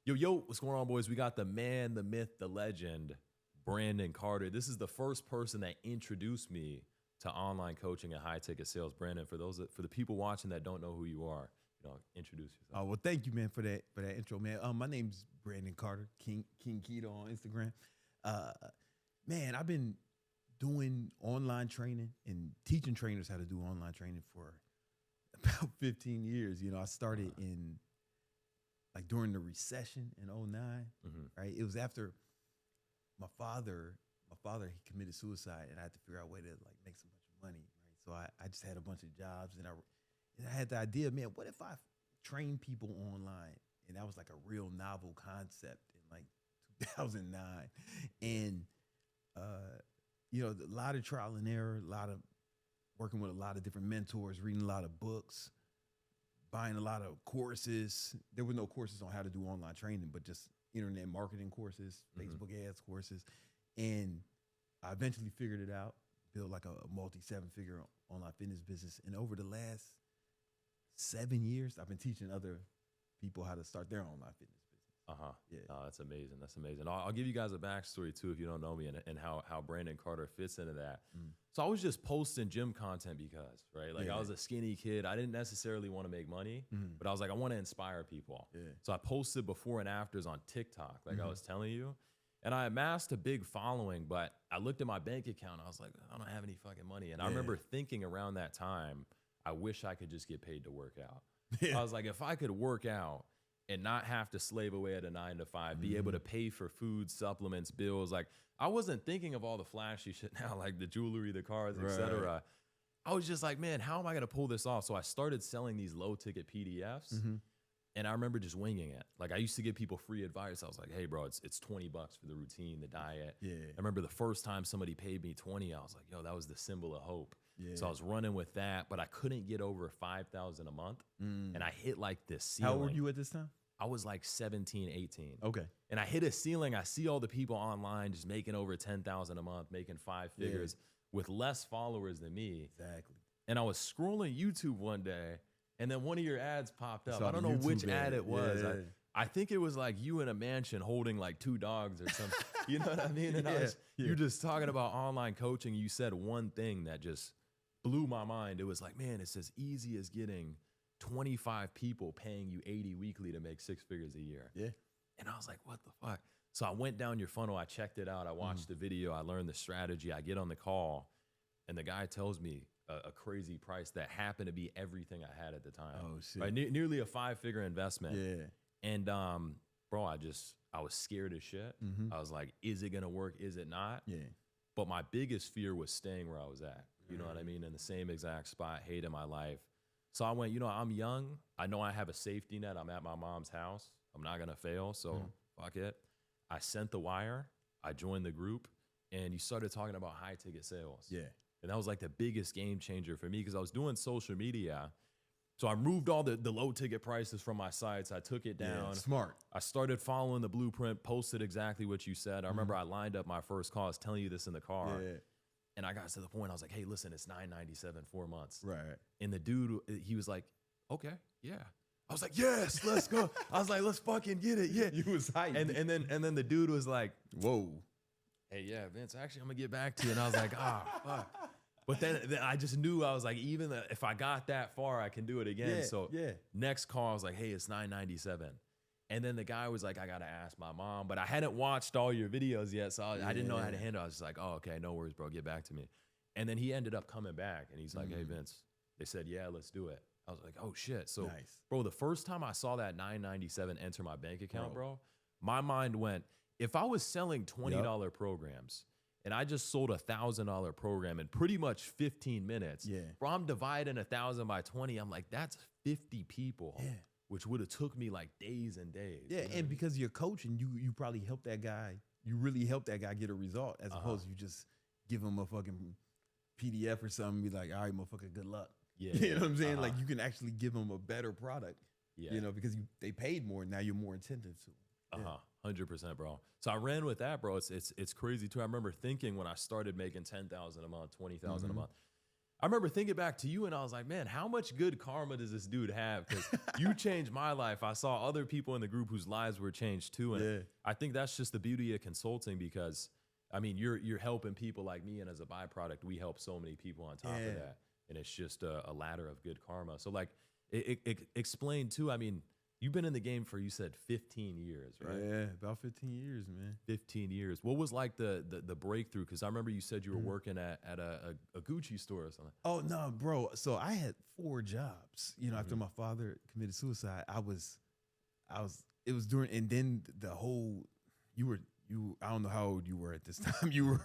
Yo, what's going on, boys? We got the man, the myth, the legend, Brandon Carter. This is the first person that introduced me to online coaching and high ticket sales. Brandon, for the people watching that don't know who you are, introduce yourself. Oh, well, thank you, man, for that intro, man. My name's Brandon Carter, King Keto on Instagram. Man, I've been doing online training and teaching trainers how to do online training for about 15 years. I started in during the recession in 09, right? It was after my father he committed suicide, and I had to figure out a way to make some bunch of money, right? So I just had a bunch of jobs, and I had the idea, man, what if I train people online? And that was like a real novel concept in 2009. And a lot of trial and error, a lot of working with a lot of different mentors, reading a lot of books, buying a lot of courses. There were no courses on how to do online training, but just internet marketing courses, Facebook ads courses. And I eventually figured it out, built like a multi-7-figure online fitness business. And over the last 7 years, I've been teaching other people how to start their online fitness business. Yeah. Oh, that's amazing. That's amazing. I'll give you guys a backstory too, if you don't know me, and how Brandon Carter fits into that. So I was just posting gym content because, right? I was a skinny kid. I didn't necessarily want to make money, but I was like, I want to inspire people. Yeah. So I posted before and afters on TikTok, I was telling you. And I amassed a big following, but I looked at my bank account. I was like, I don't have any fucking money. And I remember thinking around that time, I wish I could just get paid to work out. I was like, if I could work out and not have to slave away at a 9 to 5, be able to pay for food, supplements, bills. I wasn't thinking of all the flashy shit now, like the jewelry, the cars, etc. I was just like, man, how am I going to pull this off? So I started selling these low ticket PDFs. And I remember just winging it. I used to give people free advice. I was like, hey, bro, it's $20 for the routine, the diet. Yeah. I remember the first time somebody paid me 20, I was like, yo, that was the symbol of hope. Yeah. So I was running with that, but I couldn't get over 5,000 a month. And I hit this ceiling. How old were you at this time? I was 17, 18. Okay. And I hit a ceiling. I see all the people online just making over 10,000 a month, making 5 figures with less followers than me. Exactly. And I was scrolling YouTube one day, and then one of your ads popped up. I don't know YouTube which ad it was. Yeah. I think it was you in a mansion holding 2 dogs or something. You know what I mean? And you just talking about online coaching. You said one thing that just blew my mind. It was man, it's as easy as getting 25 people paying you 80 weekly to make 6 figures a year. Yeah. And I was like, what the fuck? So I went down your funnel. I checked it out. I watched the video. I learned the strategy. I get on the call, and the guy tells me a crazy price that happened to be everything I had at the time. Oh, shit. Right? Nearly a 5-figure investment. Yeah. And, bro, I was scared as shit. I was like, is it going to work? Is it not? Yeah. But my biggest fear was staying where I was at. You know what I mean? In the same exact spot, hating my life. So I went, I'm young. I know I have a safety net. I'm at my mom's house. I'm not going to fail. So fuck it. I sent the wire. I joined the group, and you started talking about high ticket sales. Yeah. And that was the biggest game changer for me, because I was doing social media. So I removed all the low ticket prices from my sites. I took it down. Yeah, smart. I started following the blueprint, posted exactly what you said. I remember I lined up my first call. I was telling you this in the car. Yeah. And I got to the point, I was like, hey, listen, it's $9.97, 4 months. Right. And the dude, he was like, okay, yeah. I was like, yes, let's go. I was like, let's fucking get it. Yeah. You was hyped. And then the dude was like, whoa. hey, yeah, Vince, actually, I'm going to get back to you. And I was like, fuck. But then I just knew, I was like, even if I got that far, I can do it again. Yeah, so yeah. next call, I was like, hey, it's $9.97. And then the guy was like, I got to ask my mom. But I hadn't watched all your videos yet, so I didn't know how to handle it. I was just like, oh, okay, no worries, bro. Get back to me. And then he ended up coming back, and he's like, hey, Vince, they said, yeah, let's do it. I was like, oh, shit. So, Nice. bro, the first time I saw that $9.97 enter my bank account, bro, my mind went, if I was selling $20 programs, and I just sold a $1,000 program in pretty much 15 minutes, bro, I'm dividing 1,000 by 20. I'm like, that's 50 people. Yeah. Which would have took me days and days. Yeah, and because you're coaching, you probably helped that guy. You really helped that guy get a result, as opposed to you just give him a fucking PDF or something and be like, all right, motherfucker, good luck. Yeah, you know what I'm saying? Like, you can actually give them a better product, yeah. Because they paid more. Now you're more attentive to them. 100%, bro. So I ran with that, bro. It's crazy too. I remember thinking when I started making 10,000 a month, 20,000 a month, I remember thinking back to you and I was like, man, how much good karma does this dude have? Because you changed my life. I saw other people in the group whose lives were changed too. And I think that's just the beauty of consulting because, I mean, you're helping people like me. And as a byproduct, we help so many people on top of that. And it's just a ladder of good karma. So like, explain too, I mean, you've been in the game for, you said 15 years, right? Yeah, about 15 years, man. 15 years. What was like the breakthrough? Because I remember you said you were working at a Gucci store or something. Oh, no, bro. So I had 4 jobs. You know, after my father committed suicide, it was during, and then the whole, I don't know how old you were at this time. You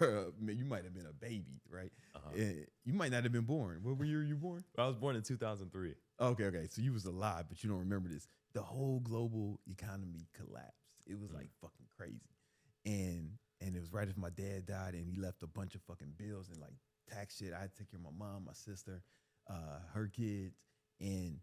might have been a baby, right? You might not have been born. What year were you born? I was born in 2003. Okay. So you was alive, but you don't remember this. The whole global economy collapsed. It was like fucking crazy. And it was right after my dad died and he left a bunch of fucking bills and like tax shit. I had to take care of my mom, my sister, her kids. And,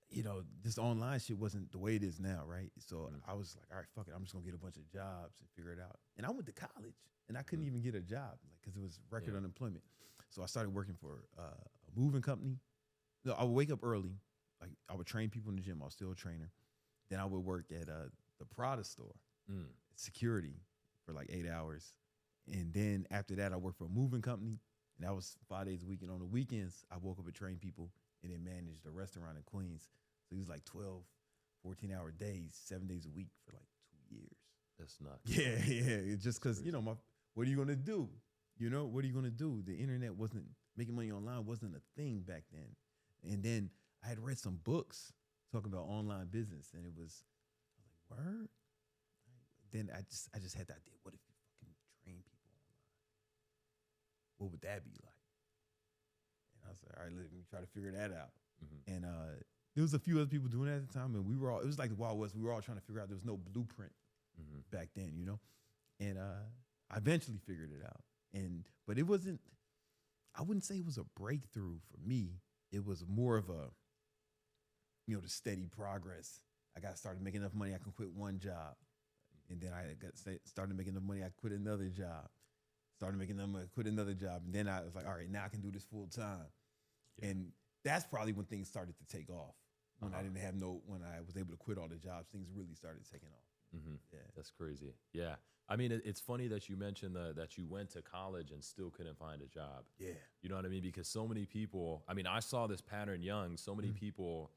you know, this online shit wasn't the way it is now, right? So I was like, all right, fuck it. I'm just gonna get a bunch of jobs and figure it out. And I went to college and I couldn't even get a job because it was record unemployment. So I started working for a moving company. No, I would wake up early. Like I would train people in the gym. I was still a trainer. Then I would work at the Prada store, security for like 8 hours. And then after that, I worked for a moving company. And that was 5 days a week. And on the weekends, I woke up and trained people and then managed a restaurant in Queens. So it was like 12, 14-hour days, 7 days a week for like 2 years. That's nuts. Yeah. Just because, you know, what are you going to do? You know, what are you going to do? The internet wasn't, making money online wasn't a thing back then. And then I had read some books talking about online business, and I was like, word? Then I just had the idea, what if you fucking train people online? What would that be like? And I was like, all right, let me try to figure that out. And there was a few other people doing it at the time, and it was like the Wild West. We were all trying to figure out, there was no blueprint back then, you know? And I eventually figured it out. But it wasn't, I wouldn't say it was a breakthrough for me. It was more of a, you know, the steady progress. I got started making enough money I can quit one job. And then I started making enough money I quit another job. Started making enough money, quit another job. And then I was like, all right, now I can do this full time. And that's probably when things started to take off. When when I was able to quit all the jobs, things really started taking off. Yeah, that's crazy. Yeah. I mean, it's funny that you mentioned that you went to college and still couldn't find a job. Yeah. You know what I mean? Because so many people, I mean, I saw this pattern young. So many people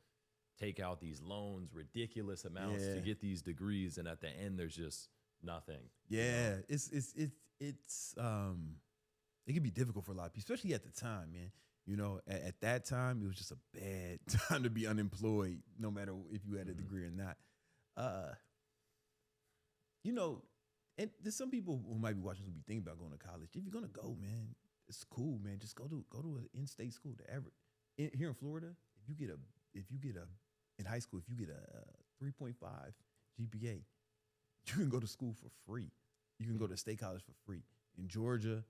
take out these loans, ridiculous amounts to get these degrees. And at the end, there's just nothing. Yeah. You know? It can be difficult for a lot of people, especially at the time, man. You know, at that time, it was just a bad time to be unemployed, no matter if you had a degree or not. You know, and there's some people who might be watching who be thinking about going to college. If you're gonna go, man, it's cool, man. Just go to an in-state school. The average here in Florida, if you get in high school, if you get a 3.5 GPA, you can go to school for free. You can go to state college for free. In Georgia,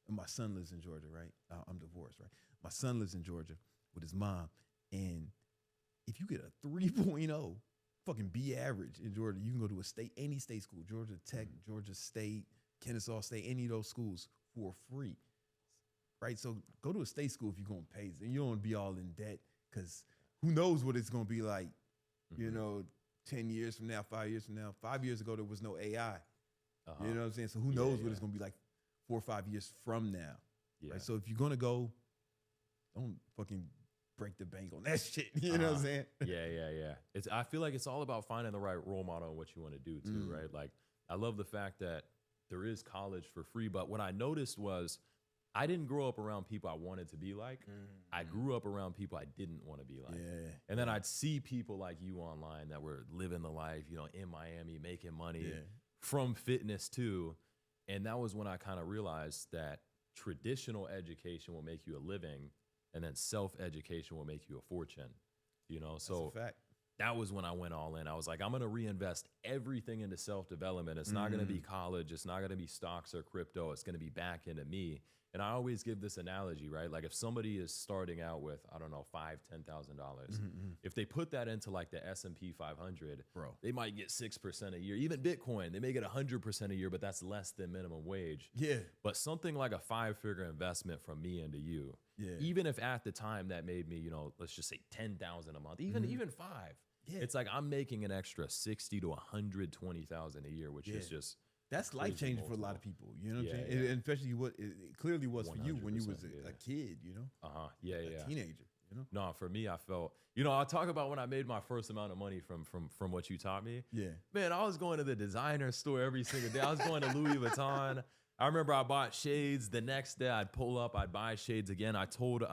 and my son lives in Georgia, right? I'm divorced, right? My son lives in Georgia with his mom, and if you get a 3.0, fucking B average in Georgia, you can go to any state school, Georgia Tech, Georgia State, Kennesaw State, any of those schools for free, right? So go to a state school if you're going to pay, and you don't want to be all in debt because who knows what it's going to be like, you know, 10 years from now, 5 years from now. 5 years ago, there was no AI. You know what I'm saying? So who knows what it's going to be like 4 or 5 years from now, right? So if you're going to go, don't fucking break the bank on that shit. You know what I'm saying? Yeah. I feel like it's all about finding the right role model and what you want to do too, right? Like, I love the fact that there is college for free, but what I noticed was I didn't grow up around people I wanted to be like. I grew up around people I didn't want to be like. And then I'd see people like you online that were living the life, you know, in Miami, making money from fitness too. And that was when I kind of realized that traditional education will make you a living, and then self-education will make you a fortune, you know? So that's a fact. That was when I went all in. I was like, I'm going to reinvest everything into self-development. It's not going to be college. It's not going to be stocks or crypto. It's going to be back into me. And I always give this analogy, right? Like if somebody is starting out with, I don't know, $5,000-$10,000, if they put that into like the S&P 500, Bro. they might get 6% a year. Even Bitcoin, they may get 100% a year, but that's less than minimum wage. Yeah. But something like a 5-figure investment from me into you, even if at the time that made me, you know, let's just say 10,000 a month, even 5, it's like I'm making an extra 60 to 120,000 a year, which is just that's life changing for a lot of people. You know what I'm saying? And especially what it clearly was for you when you was a kid. You know? A teenager. You know? No, for me, I felt, you know, I'll talk about when I made my first amount of money from what you taught me. Yeah. Man, I was going to the designer store every single day. I was going to Louis Vuitton. I remember I bought shades. The next day I'd pull up, I'd buy shades again. I told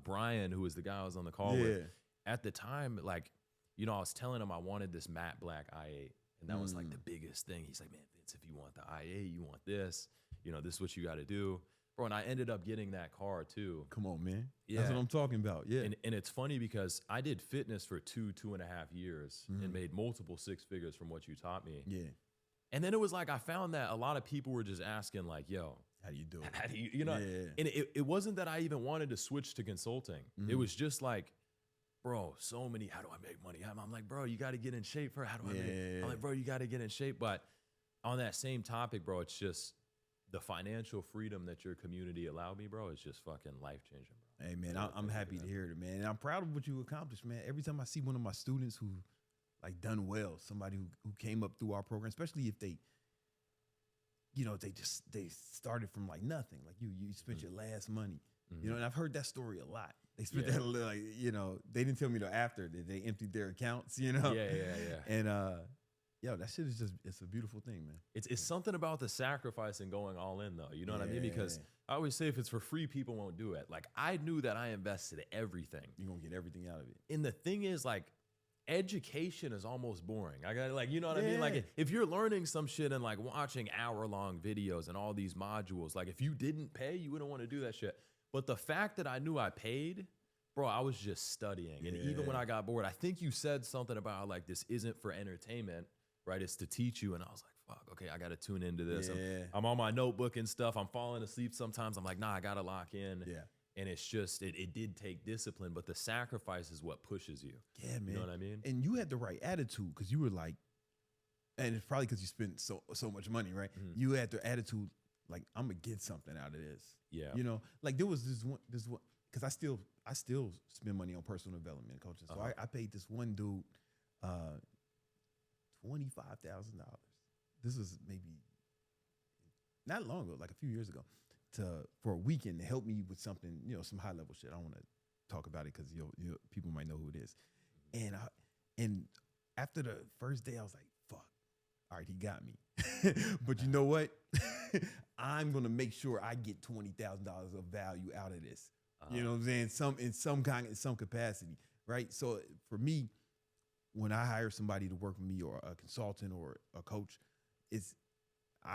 Brian, who was the guy I was on the call with, at the time, like, you know, I was telling him I wanted this matte black i8. And that was like the biggest thing. He's like, man, Vince, if you want the i8, you want this, you know, this is what you got to do. Bro, and I ended up getting that car too. Come on, man. Yeah. That's what I'm talking about. Yeah. And it's funny because I did fitness for 2.5 years and made multiple 6 figures from what you taught me. Yeah. And then it was like I found that a lot of people were just asking like, yo, how do you do it? How do you know? And it wasn't that I even wanted to switch to consulting. It was just like, bro, so many, how do I make money? I'm like, bro, you got to get in shape for how do I make? I'm like, bro, you got to get in shape. But on that same topic, bro, it's just the financial freedom that your community allowed me, bro, is just fucking life-changing, bro. Hey, man, I'm happy to hear it, man. And I'm proud of what you accomplished, man. Every time I see one of my students who, like, done well, somebody who came up through our program, especially if they, you know, they started from, like, nothing. Like, you spent your last money. You know, and I've heard that story a lot. They spent that, like, you know, they didn't tell me till after that they emptied their accounts, you know? And, yo, that shit is just, it's a beautiful thing, man. It's something about the sacrifice and going all in, though. You know what I mean? Because I always say if it's for free, people won't do it. Like, I knew that I invested everything. You're going to get everything out of it. And the thing is, like, education is almost boring. I got like, you know what I mean? Like, if you're learning some shit and, like, watching hour-long videos and all these modules, like, if you didn't pay, you wouldn't want to do that shit. But the fact that I knew I paid, bro, I was just studying. And even when I got bored, I think you said something about, like, this isn't for entertainment, right? It's to teach you. And I was like, fuck, okay, I got to tune into this. I'm on my notebook and stuff. I'm falling asleep sometimes. I'm like, nah, I got to lock in. And it's just, it did take discipline, but the sacrifice is what pushes you. Yeah, man. You know what I mean? And you had the right attitude because you were like, and it's probably because you spent so much money, right? You had the attitude, like, I'm going to get something out of this. Yeah. You know, like there was this one, because I still spend money on personal development and coaching. So I paid this one dude $25,000. This was maybe not long ago, like a few years ago, for a weekend to help me with something, you know, some high level shit. I don't want to talk about it because people might know who it is. And after the first day, I was like, fuck, all right, he got me. But you know what? I'm gonna make sure I get $20,000 of value out of this. You know what I'm saying? In some capacity, right? So for me, when I hire somebody to work with me or a consultant or a coach,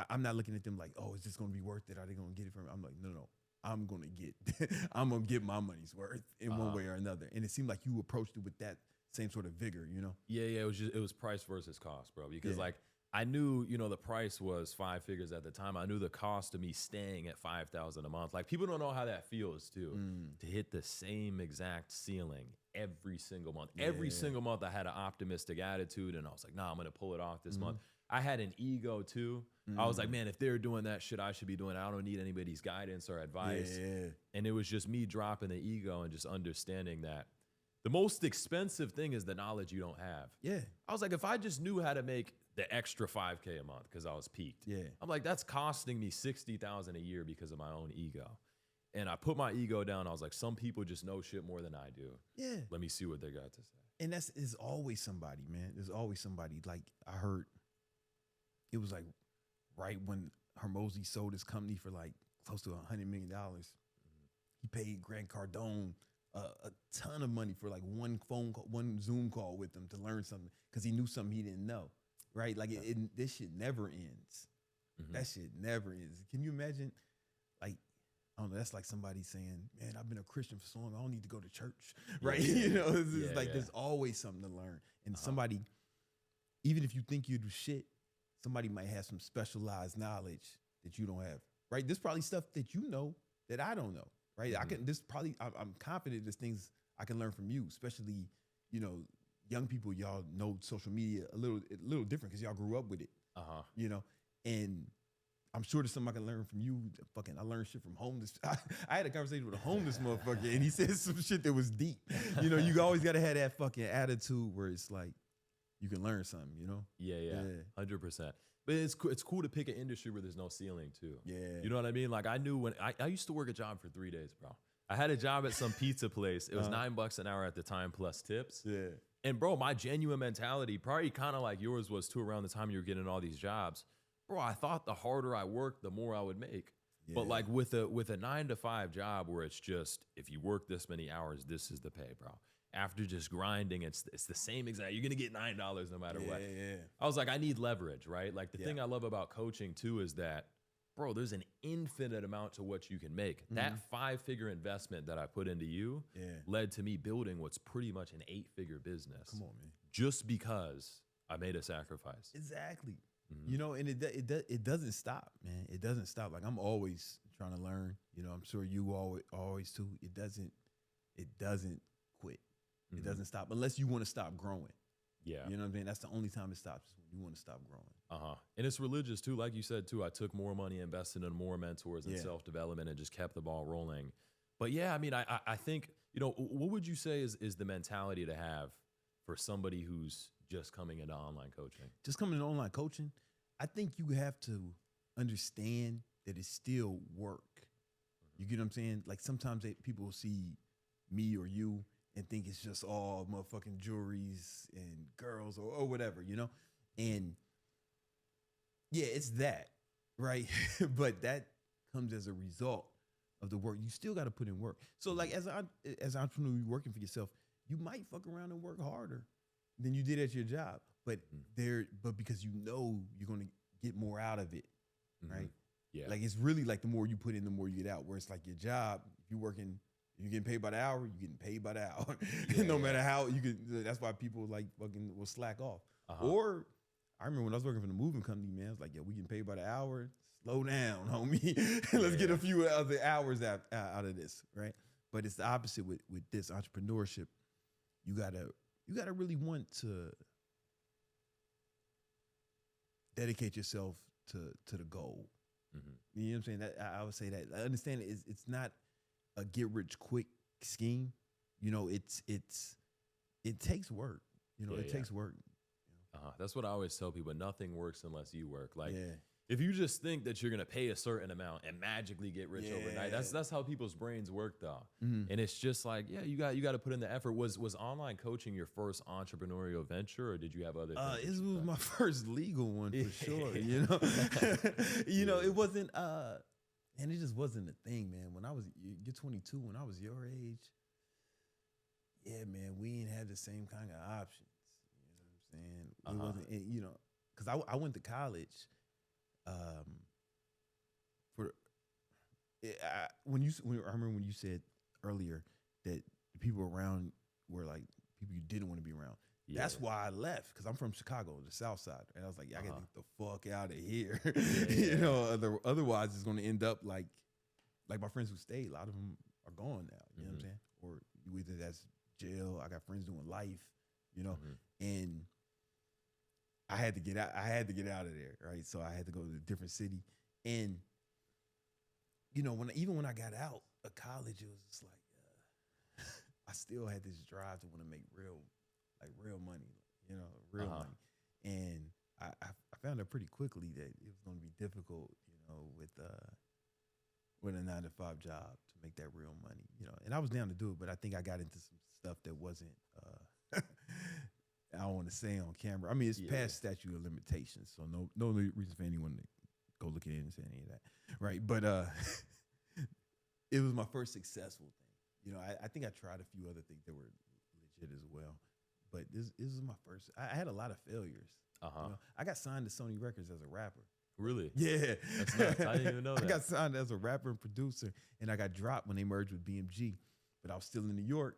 I'm not looking at them like, oh, is this gonna be worth it? Are they gonna get it from me? I'm like, no. I'm gonna get my money's worth in one way or another. And it seemed like you approached it with that same sort of vigor, you know? Yeah, it was price versus cost, bro. Because like I knew, you know, the price was 5 figures at the time. I knew the cost of me staying at $5,000 a month. Like people don't know how that feels too, to hit the same exact ceiling every single month. Every single month I had an optimistic attitude and I was like, nah, I'm gonna pull it off this month. I had an ego too. I was like, man, if they're doing that shit, I should be doing it. I don't need anybody's guidance or advice. And it was just me dropping the ego and just understanding that the most expensive thing is the knowledge you don't have. I was like, if I just knew how to make the extra 5K a month because I was peaked. I'm like, that's costing me $60,000 a year because of my own ego. And I put my ego down. I was like, some people just know shit more than I do. Let me see what they got to say. And there's always somebody, man. There's always somebody. Like I heard, it was like right when Hormozy sold his company for like close to $100 million. He paid Grant Cardone a ton of money for like one phone call, one Zoom call with him to learn something because he knew something he didn't know. Right? Like this shit never ends. That shit never ends. Can you imagine? Like, I don't know. That's like somebody saying, man, I've been a Christian for so long. I don't need to go to church. Right? You know, it's like there's always something to learn. And somebody, even if you think you do shit, somebody might have some specialized knowledge that you don't have. Right? There's probably stuff that you know that I don't know, right? I can, this probably, I'm confident there's things I can learn from you, especially, you know, young people, y'all know social media a little different because y'all grew up with it, you know, and I'm sure there's something I can learn from you. Fucking, I learned shit from homeless. I had a conversation with a homeless motherfucker, and he said some shit that was deep. You know, you always got to have that fucking attitude where it's like you can learn something. You know? Yeah, 100%. But it's cool to pick an industry where there's no ceiling too. Yeah, you know what I mean. Like I knew when I used to work a job for 3 days, bro. I had a job at some pizza place. It was $9 an hour at the time plus tips. Yeah. And bro, my genuine mentality, probably kind of like yours was too, around the time you were getting all these jobs. Bro, I thought the harder I worked, the more I would make. Yeah. But like with a 9 to 5 job where it's just, if you work this many hours, this is the pay, bro. After just grinding, it's the same exact, you're gonna get $9 no matter what. Yeah. I was like, I need leverage, right? Like the thing I love about coaching too is that, bro, there's an infinite amount to what you can make. That 5-figure investment that I put into you led to me building what's pretty much an 8-figure business. Come on, man. Just because I made a sacrifice. Exactly. You know, and it doesn't stop, man. It doesn't stop. Like I'm always trying to learn. You know, I'm sure you always too. It doesn't quit. It doesn't stop unless you want to stop growing. Yeah. You know what I mean? That's the only time it stops, is when you want to stop growing. And it's religious too. Like you said too, I took more money, invested in more mentors and self-development, and just kept the ball rolling. But yeah, I mean, I think, you know, what would you say is the mentality to have for somebody who's just coming into online coaching? Just coming into online coaching, I think you have to understand that it's still work. You get what I'm saying? Like sometimes people see me or you and think it's just all motherfucking jewelries and girls or whatever, you know? And yeah, it's that, right? But that comes as a result of the work. You still got to put in work. So like as an entrepreneur, you're working for yourself, you might fuck around and work harder than you did at your job. But but because you know you're going to get more out of it, right? Yeah. Like it's really like the more you put in, the more you get out. Where it's like your job, if you're getting paid by the hour, you're getting paid by the hour. No matter how you can. That's why people like fucking will slack off. Or I remember when I was working for the moving company, man, I was like, yo, we getting paid by the hour. Slow down, homie. Let's get a few other hours out of this, right? But it's the opposite with this entrepreneurship. You gotta really want to dedicate yourself to the goal. You know what I'm saying? That I would say that. I understand it's not a get rich quick scheme. You know, it takes work. You know, it takes work. That's what I always tell people. Nothing works unless you work. Like if you just think that you're gonna pay a certain amount and magically get rich overnight, that's how people's brains work, though. And it's just like, you got to put in the effort. Was online coaching your first entrepreneurial venture, or did you have other things? It was my first legal one for sure. You know, know, it wasn't. And it just wasn't a thing, man. When I was, you're 22, when I was your age, yeah, man, we ain't had the same kind of options. You know what I'm saying? It wasn't, you know, because I went to college. I remember when you said earlier that the people around were like people you didn't want to be around. That's why I left, because I'm from Chicago, the South Side, and I was like, I gotta get the fuck out of here. You know, otherwise it's gonna end up like my friends who stayed. A lot of them are gone now. You know what I'm saying? Or either that's jail. I got friends doing life. You know, and I had to get out. I had to get out of there, right? So I had to go to a different city. And you know, even when I got out of college, it was just like I still had this drive to want to make real money, you know, real money. And I found out pretty quickly that it was going to be difficult, you know, with a 9-to-5 job to make that real money, you know. And I was down to do it, but I think I got into some stuff that wasn't. I don't want to say on camera. I mean, it's past statute of limitations, so no reason for anyone to go look at it and say any of that, right? But it was my first successful thing. You know, I think I tried a few other things that were legit as well, but this is my first. I had a lot of failures. You know? I got signed to Sony Records as a rapper. Really? Yeah. That's nuts. I didn't even know that. I got signed as a rapper and producer, and I got dropped when they merged with BMG, but I was still in New York.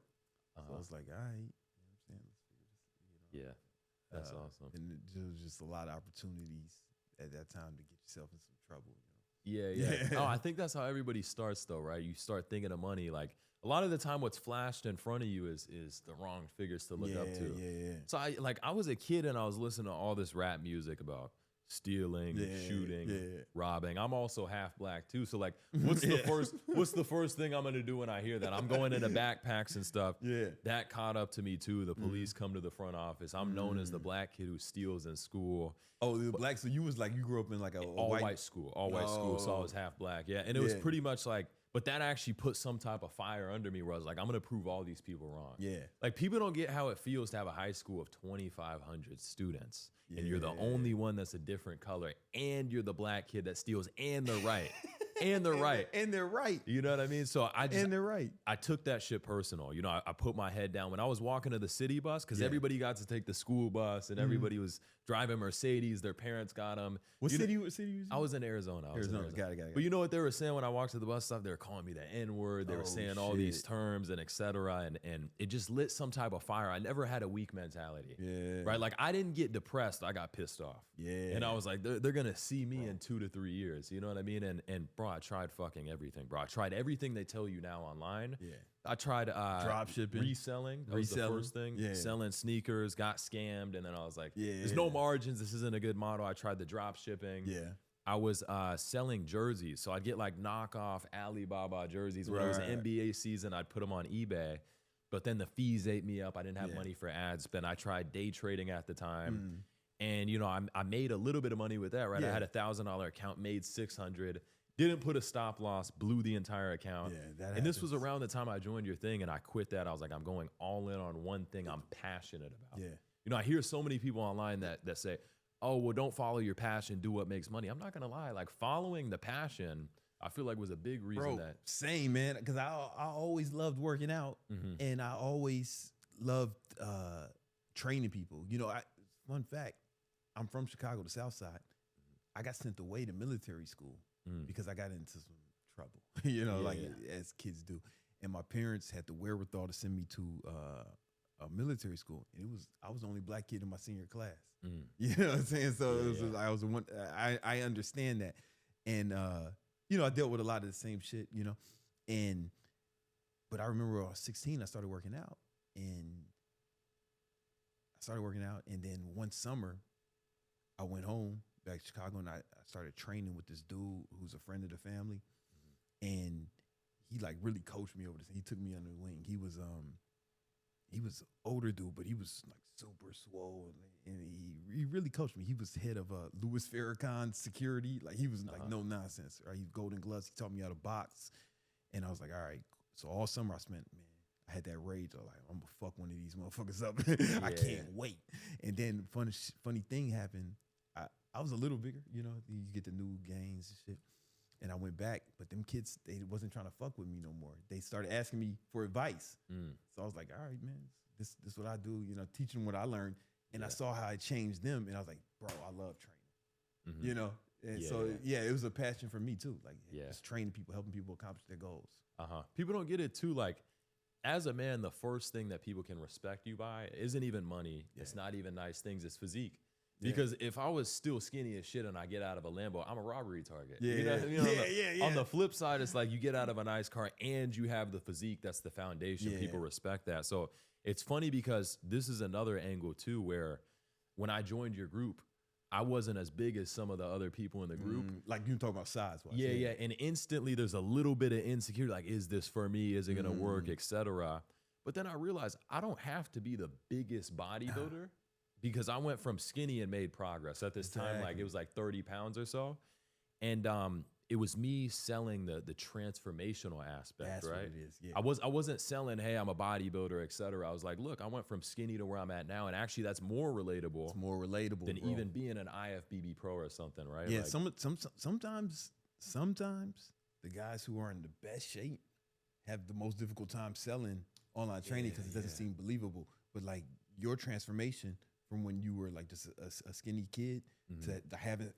So I was like, all right, you know what I'm saying? Let's figure this, you know. Yeah, that's awesome. And there was just a lot of opportunities at that time to get yourself in some trouble, you know. Yeah, yeah. Oh, I think that's how everybody starts though, right? You start thinking of money. Like a lot of the time what's flashed in front of you is the wrong figures to look up to. Yeah. So I was a kid and I was listening to all this rap music about stealing, shooting, robbing. I'm also half black too. So like what's the first thing I'm gonna do when I hear that? I'm going into backpacks and stuff. Yeah. That caught up to me too. The police come to the front office. I'm known as the black kid who steals in school. Oh, the black. So you was like, you grew up in like a all white school. So I was half black. Yeah. And it was pretty much like, but that actually put some type of fire under me where I was like, I'm going to prove all these people wrong. Yeah. Like people don't get how it feels to have a high school of 2,500 students and you're the only one that's a different color and you're the black kid that steals and they're right. And they're right. And they're right. You know what I mean? So and they're right. I took that shit personal. You know, I put my head down when I was walking to the city bus because everybody got to take the school bus and everybody was driving Mercedes. Their parents got them. What city you was I was in Arizona. Got it. But you know what they were saying when I walked to the bus stop? They were calling me the N-word. They were saying all these terms and et cetera. And it just lit some type of fire. I never had a weak mentality. Yeah. Right? Like I didn't get depressed. I got pissed off. Yeah. And I was like, they're going to see me in 2 to 3 years. You know what I mean? And bro, I tried fucking everything, bro. I tried everything they tell you now online. Yeah. I tried drop shipping, reselling. That was the first thing. Yeah. Selling sneakers, got scammed, and then I was like, "There's no margins. This isn't a good model." I tried the drop shipping. Yeah. I was selling jerseys, so I'd get like knockoff Alibaba jerseys. When it was NBA season, I'd put them on eBay, but then the fees ate me up. I didn't have money for ad spend. I tried day trading at the time, and you know, I made a little bit of money with that. Right, I had $1,000 account, made 600. Didn't put a stop loss, blew the entire account. Yeah, and this was around the time I joined your thing and I quit that. I was like, I'm going all in on one thing I'm passionate about. Yeah. You know, I hear so many people online that say, oh, well, don't follow your passion, do what makes money. I'm not going to lie. Like following the passion, I feel like was a big reason that. Same, man. Because I always loved working out and I always loved training people. You know, fun fact, I'm from Chicago, the South Side. I got sent away to military school. Because I got into some trouble, you know, as kids do. And my parents had the wherewithal to send me to a military school. And I was the only black kid in my senior class. You know what I'm saying? So it was I was the one. I understand that, and you know, I dealt with a lot of the same shit, you know. But I remember when I was 16, I started working out, and then one summer, I went home back to Chicago, and I started training with this dude who's a friend of the family, and he like really coached me over this. He took me under the wing. He was older dude, but he was like super swole, and he really coached me. He was head of Louis Farrakhan security. Like he was like no nonsense. Right, he Golden Gloves. He taught me how to box, and I was like, all right. So all summer I spent, man, I had that rage. I was like, I'm gonna fuck one of these motherfuckers up. I can't wait. And then funny thing happened. I was a little bigger, you know, you get the new gains and shit. And I went back, but them kids, they wasn't trying to fuck with me no more. They started asking me for advice. So I was like, all right, man, this what I do, you know, teaching them what I learned. And I saw how it changed them. And I was like, bro, I love training, you know? And it was a passion for me too. Like just training people, helping people accomplish their goals. People don't get it too. Like as a man, the first thing that people can respect you by isn't even money. It's not even nice things. It's physique. Because if I was still skinny as shit and I get out of a Lambo, I'm a robbery target. On the flip side, it's like you get out of a nice car and you have the physique. That's the foundation. People respect that. So it's funny because this is another angle too, where when I joined your group, I wasn't as big as some of the other people in the group. Like you talk about size-wise. Yeah. And instantly there's a little bit of insecurity. Like, is this for me? Is it going to work, et cetera? But then I realized I don't have to be the biggest bodybuilder. Because I went from skinny and made progress at this time, like it was like 30 pounds or so. And it was me selling the transformational aspect, That's right? what it is. Yeah. I wasn't selling, hey, I'm a bodybuilder, et cetera. I was like, look, I went from skinny to where I'm at now. And actually that's more relatable. It's more relatable than even being an IFBB pro or something, right? Yeah, like, sometimes the guys who are in the best shape have the most difficult time selling online training because it doesn't seem believable. But like your transformation from when you were like just a skinny kid to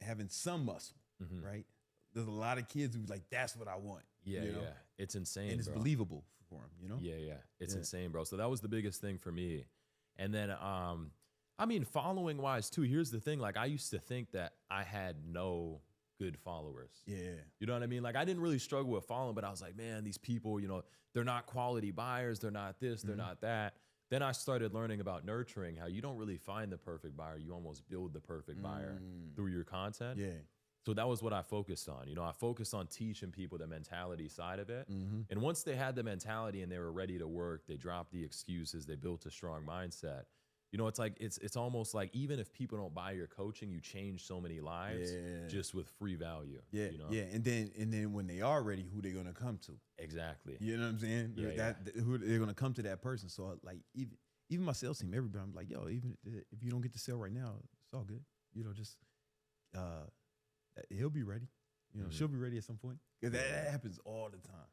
having some muscle, right? There's a lot of kids who's like, that's what I want. Yeah, you know? It's insane, and it's believable for them, you know? Yeah. It's insane, bro. So that was the biggest thing for me. And then, I mean, following wise too, here's the thing. Like I used to think that I had no good followers. Yeah. You know what I mean? Like I didn't really struggle with following, but I was like, man, these people, you know, they're not quality buyers. They're not this, they're not that. Then I started learning about nurturing, how you don't really find the perfect buyer. You almost build the perfect buyer through your content. Yeah. So that was what I focused on. You know, I focused on teaching people the mentality side of it. And once they had the mentality and they were ready to work, they dropped the excuses, they built a strong mindset. You know, it's like, it's almost like even if people don't buy your coaching, you change so many lives just with free value. Yeah. You know? Yeah. And then when they are ready, who they're going to come to. Exactly. You know what I'm saying? Who they're going to come to that person. So like even my sales team, everybody, I'm like, yo, even if you don't get the sale right now, it's all good. You know, just, he'll be ready. You know, she'll be ready at some point. Because that happens all the time.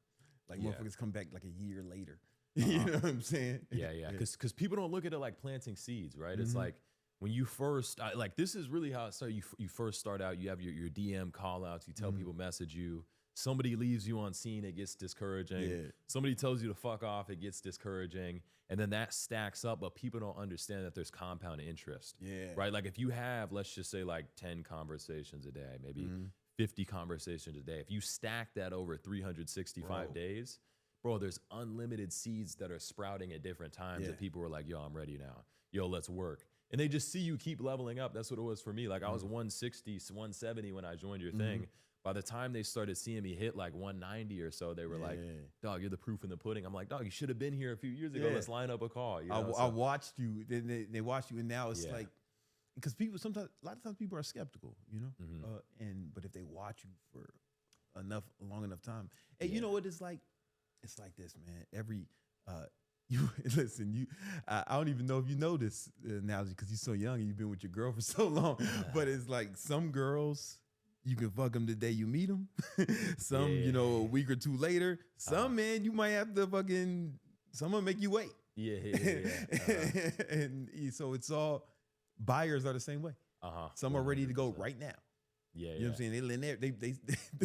Like motherfuckers come back like a year later. You know what I'm saying? Yeah. Because people don't look at it like planting seeds, right? It's like when you first, like this is really how it started. You first start out, you have your DM call outs, you tell people message you. Somebody leaves you on scene, it gets discouraging. Yeah. Somebody tells you to fuck off, it gets discouraging. And then that stacks up, but people don't understand that there's compound interest. Yeah. Right? Like if you have, let's just say like 10 conversations a day, maybe 50 conversations a day. If you stack that over 365 days, bro, there's unlimited seeds that are sprouting at different times that people are like, yo, I'm ready now. Yo, let's work. And they just see you keep leveling up. That's what it was for me. Like I was 160, 170 when I joined your thing. By the time they started seeing me hit like 190 or so, they were like, dog, you're the proof in the pudding. I'm like, dog, you should have been here a few years ago. Let's line up a call. You know? I watched you. Then they watched you, and now it's like, because people sometimes, a lot of times people are skeptical, you know? But if they watch you for long enough time, and you know what it's like? It's like this, man. You listen. I don't even know if you know this analogy because you're so young and you've been with your girl for so long. But it's like some girls, you can fuck them the day you meet them. Some, you know, a week or two later. Some man, you might have to someone make you wait. And so it's all buyers are the same way. Some are ready to go right now. You know what I'm saying? They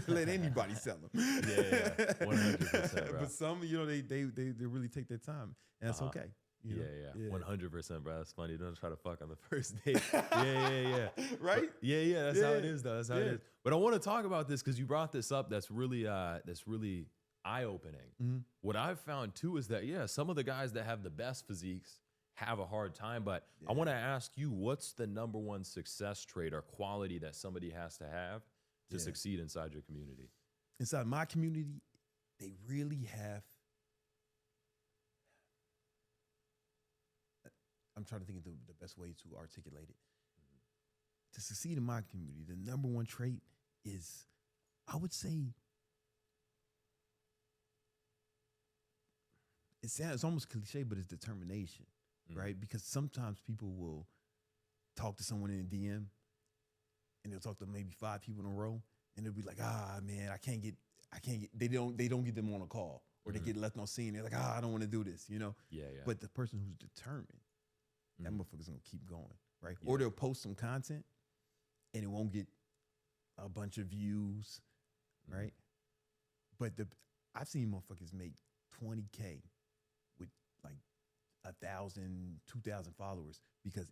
let anybody sell them. 100%, bro. But some, you know, they really take their time, and that's okay. You know? 100%, bro. That's funny. Don't try to fuck on the first date. Yeah. Right? But that's how it is, though. That's how it is. But I want to talk about this because you brought this up. That's really eye-opening. What I've found too is that some of the guys that have the best physiques have a hard time, but I want to ask you, what's the number one success trait or quality that somebody has to have to succeed inside your community? Inside my community, they really have, I'm trying to think of the best way to articulate it. To succeed in my community, the number one trait is, I would say, it's almost cliche, but it's determination. Right? Because sometimes people will talk to someone in a DM and they'll talk to maybe 5 people in a row and they'll be like, man, I can't get, they don't get them on a call or they get left on scene. They're like, I don't want to do this, you know? But the person who's determined, that motherfucker's going to keep going, right? Or they'll post some content and it won't get a bunch of views, right? But I've seen motherfuckers make 20K with like 1,000, 2,000 followers because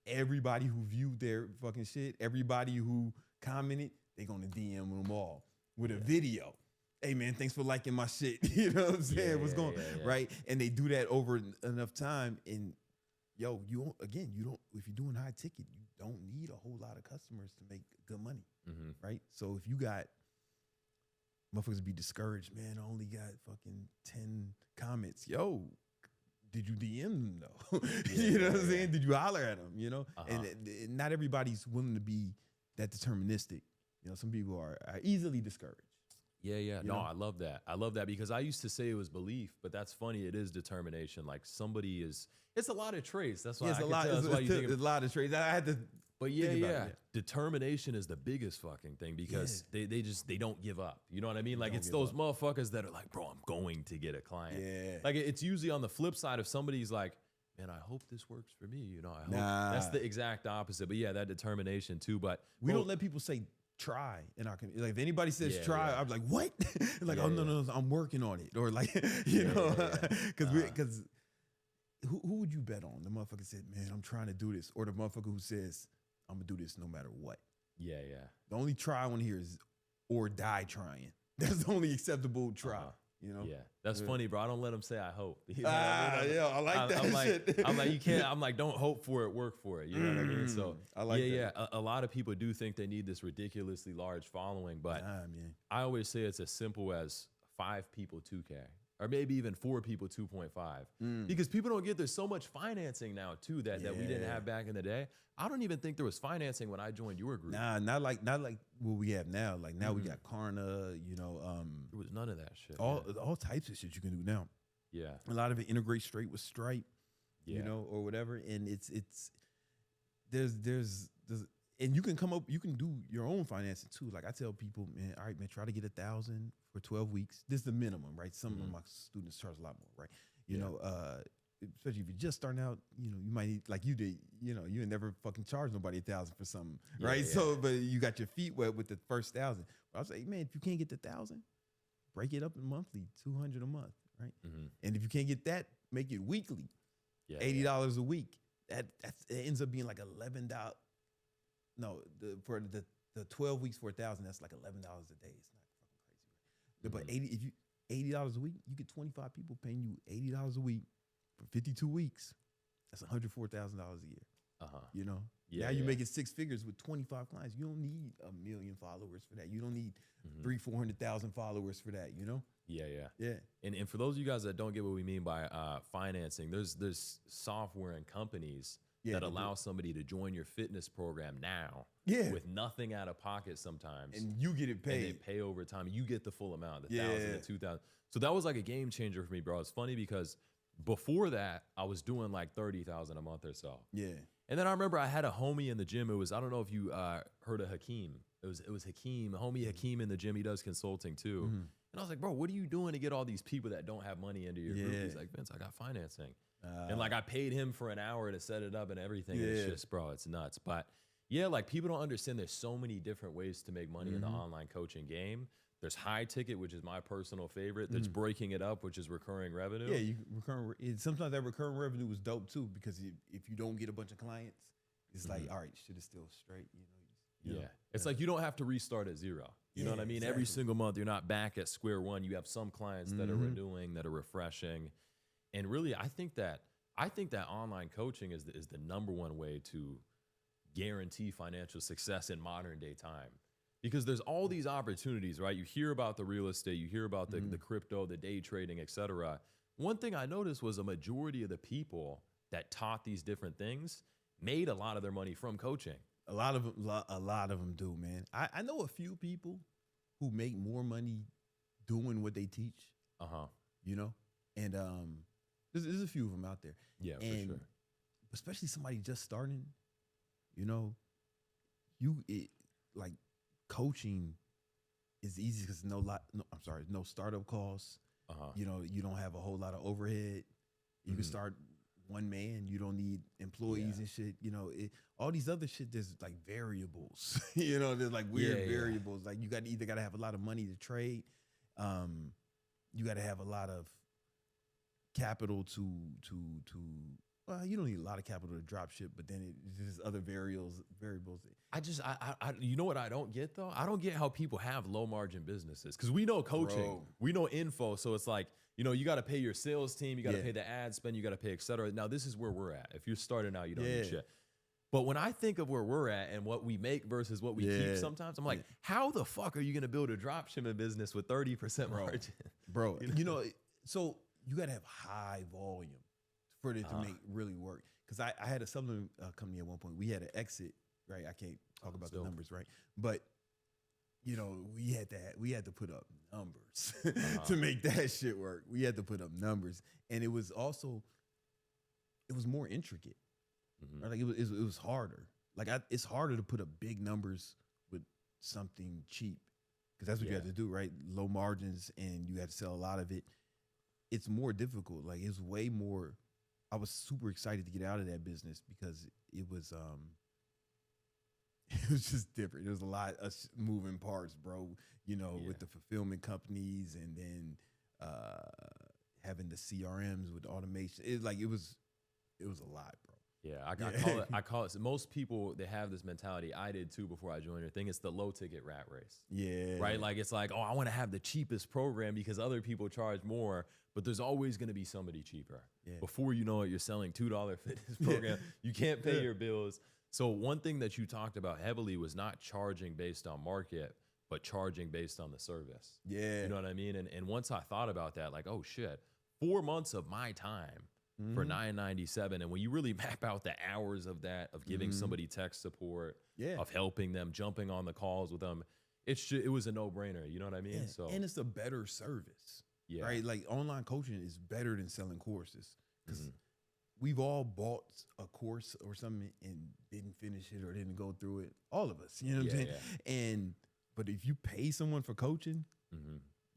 everybody who viewed their fucking shit, everybody who commented, they gonna DM them all with a video. Hey man, thanks for liking my shit. You know what I'm saying? What's going right? And they do that over enough time. And yo, you don't. If you're doing high ticket, you don't need a whole lot of customers to make good money, right? So if you got motherfuckers be discouraged, man, I only got fucking 10 comments. Yo, did you DM them though? You know what I'm saying? Did you holler at them? You know, and not everybody's willing to be that deterministic. You know, some people are easily discouraged. No, I love that. I love that because I used to say it was belief, but that's funny. It is determination. Like it's a lot of traits. That's why it's a lot. It's a lot of traits. I had to. But determination is the biggest fucking thing because they don't give up. You know what I mean? Like it's those motherfuckers that are like, bro, I'm going to get a client. Like it's usually on the flip side if somebody's like, man, I hope this works for me. You know, I hope that's the exact opposite. But that determination too. But we don't let people say try in our community. Like if anybody says try, I'm like, what? Like, no, I'm working on it. Or like, you know, because who would you bet on? The motherfucker said, man, I'm trying to do this. Or the motherfucker who says, I'm gonna do this no matter what. Yeah, yeah. The only try I want to hear is or die trying. That's the only acceptable try. You know? Yeah, that's funny, bro. I don't let them say I hope. You know what I mean? Yeah, I like that shit. I'm like, you can't. I'm like, don't hope for it, work for it. You know what I mean? So I like that. yeah. A lot of people do think they need this ridiculously large following, but Man. I always say it's as simple as 5 people 2K, or maybe even 4 people 2.5, because people don't get there's so much financing now too that we didn't have back in the day. I don't even think there was financing when I joined your group. Nah, not like what we have now. Like now we got Klarna, you know, there was none of that shit. all types of shit you can do now. Yeah. A lot of it integrates straight with Stripe, Yeah. you know, or whatever. And it's there's and you can do your own financing too. Like I tell people, man, all right, man, try to get 1,000 for 12 weeks. This is the minimum, right? Some of my students charge a lot more, right? You know, especially if you're just starting out, you know, you might need, like you did, you know, you ain't never fucking charge nobody 1,000 for something, right? Yeah. So, but you got your feet wet with the first 1,000. But I was like, man, if you can't get the 1,000, break it up in monthly, 200 a month, right? And if you can't get that, make it weekly, $80 a week. That ends up being like $11. No, for the 12 weeks for 1,000, that's like $11 a day. It's not fucking crazy, right? But if you $80 a week, you get 25 people paying you $80 a week for 52 weeks. That's $104,000 a year. You know, now you're making 6 figures with 25 clients. You don't need 1 million followers for that. You don't need 300,000-400,000 followers for that. You know. Yeah. And for those of you guys that don't get what we mean by financing, there's software and companies that allow somebody to join your fitness program now with nothing out of pocket sometimes. And you get it paid. And they pay over time. You get the full amount, the 1,000 and 2,000. So that was like a game changer for me, bro. It's funny because before that, I was doing like 30,000 a month or so. Yeah. And then I remember I had a homie in the gym. It was, I don't know if you heard of Hakeem. It was Hakeem, homie Hakeem in the gym. He does consulting too. And I was like, bro, what are you doing to get all these people that don't have money into your group? He's like, Vince, I got financing. And like I paid him for an hour to set it up and everything. And it's just, bro, it's nuts. But yeah, like people don't understand there's so many different ways to make money in the online coaching game. There's high ticket, which is my personal favorite. There's breaking it up, which is recurring revenue. Yeah, sometimes that recurring revenue was dope too, because if you don't get a bunch of clients, it's like, all right, shit is still straight. You know, it's like you don't have to restart at zero. You know what I mean? Exactly. Every single month, you're not back at square one. You have some clients that are renewing, that are refreshing. And really, I think that online coaching is the number one way to guarantee financial success in modern day time. Because there's all these opportunities, right? You hear about the real estate, you hear about the crypto, the day trading, et cetera. One thing I noticed was a majority of the people that taught these different things made a lot of their money from coaching. A lot of them do, man. I know a few people who make more money doing what they teach. You know, and there's a few of them out there. Yeah, and for sure. Especially somebody just starting. You know, like coaching is easy because no startup costs. You know, you don't have a whole lot of overhead. You can start one man. You don't need employees and shit. You know, all these other shit. There's like variables. You know, there's like weird variables. Like you either got to have a lot of money to trade. You got to have a lot of capital to. Well, you don't need a lot of capital to drop shit, but then there's other variables. I you know what I don't get though? I don't get how people have low margin businesses, because we know coaching, we know info. So it's like, you know, you got to pay your sales team, you got to pay the ad spend, you got to pay, et cetera. Now this is where we're at. If you're starting out, you don't need shit. But when I think of where we're at and what we make versus what we keep sometimes, I'm like, how the fuck are you going to build a dropshipping business with 30% margin? Bro, you know, so you got to have high volume for it to make really work. Because I had a supplement company at one point. We had an exit, right? I can't talk about the numbers, right? But you know, we had to put up numbers to make that shit work. We had to put up numbers, and it was more intricate. Right? Like it was harder. Like it's harder to put up big numbers with something cheap, because that's what you have to do, right? Low margins, and you have to sell a lot of it. It's more difficult. Like it's way more. I was super excited to get out of that business because it was just different. There was a lot of moving parts, bro. You know, with the fulfillment companies, and then having the CRMs with automation. It was a lot, bro. Yeah, Yeah. I call it. So most people, they have this mentality. I did too before I joined your thing. It's the low ticket rat race. Yeah. Right? Like it's like, oh, I want to have the cheapest program because other people charge more, but there's always going to be somebody cheaper. Yeah. Before you know it, you're selling $2 fitness program. You can't pay your bills. So one thing that you talked about heavily was not charging based on market, but charging based on the service. Yeah. You know what I mean? And once I thought about that, like, oh shit, 4 months of my time for $9.97. And when you really map out the hours of that, of giving somebody tech support, of helping them, jumping on the calls with them, it was a no-brainer. You know what I mean? Yeah. So And it's a better service. yeah. Right? Like online coaching is better than selling courses. Because we've all bought a course or something and didn't finish it or didn't go through it. All of us. You know what I'm saying? Yeah. But if you pay someone for coaching,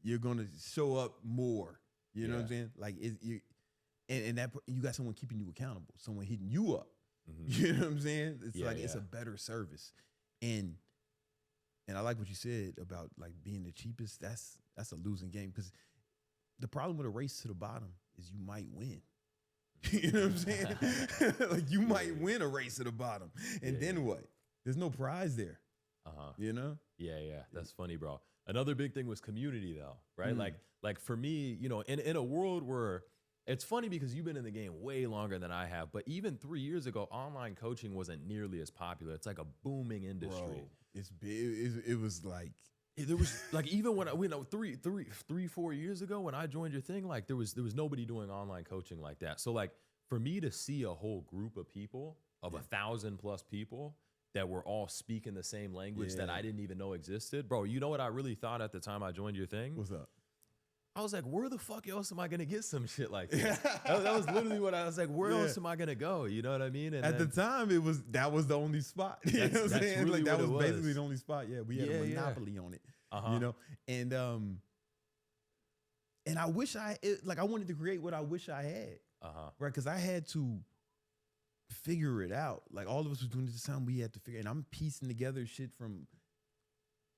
you're gonna show up more. You know what I'm saying? Like and that you got someone keeping you accountable, someone hitting you up. You know what I'm saying? It's it's a better service. And I like what you said about like being the cheapest. That's a losing game, because the problem with a race to the bottom is you might win. You know what I'm saying? Like you might win a race to the bottom, and then what? There's no prize there. You know? Yeah. That's funny, bro. Another big thing was community, though, right? Like for me, you know, in a world where it's funny because you've been in the game way longer than I have, but even 3 years ago, online coaching wasn't nearly as popular. It's like a booming industry. Bro, it's big. It was like there was like, even when I went 4 years ago when I joined your thing, like there was nobody doing online coaching like that. So like for me to see a whole group of people of 1,000+ people that were all speaking the same language that I didn't even know existed, bro. You know what I really thought at the time I joined your thing? What's up? I was like, where the fuck else am I gonna get some shit like that? That was literally what I was like. Where else am I gonna go? You know what I mean? And at the time, that was the only spot. You know what I'm saying? Really like that was it basically the only spot. Yeah, we had a monopoly on it. You know, and I wish I wanted to create what I wish I had. Right, because I had to figure it out. Like all of us was doing it at the time. We had to figure, and I'm piecing together shit from,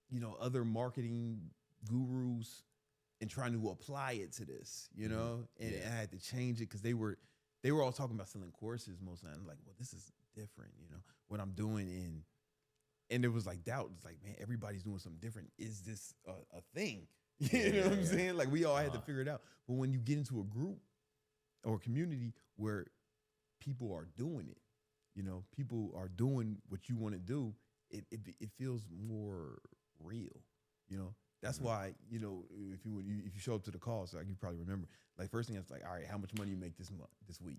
you know, other marketing gurus and trying to apply it to this, you know, and I had to change it because they were all talking about selling courses most of the time. I'm like, well, this is different, you know, what I'm doing. And it was like doubt. It's like, man, everybody's doing something different. Is this a thing? You know what I'm saying? Like we all had to figure it out. But when you get into a group or a community where people are doing it, you know, people are doing what you want to do, it feels more real, you know. That's why, you know, if you show up to the calls, like you probably remember, like first thing I was like, all right, how much money you make this week,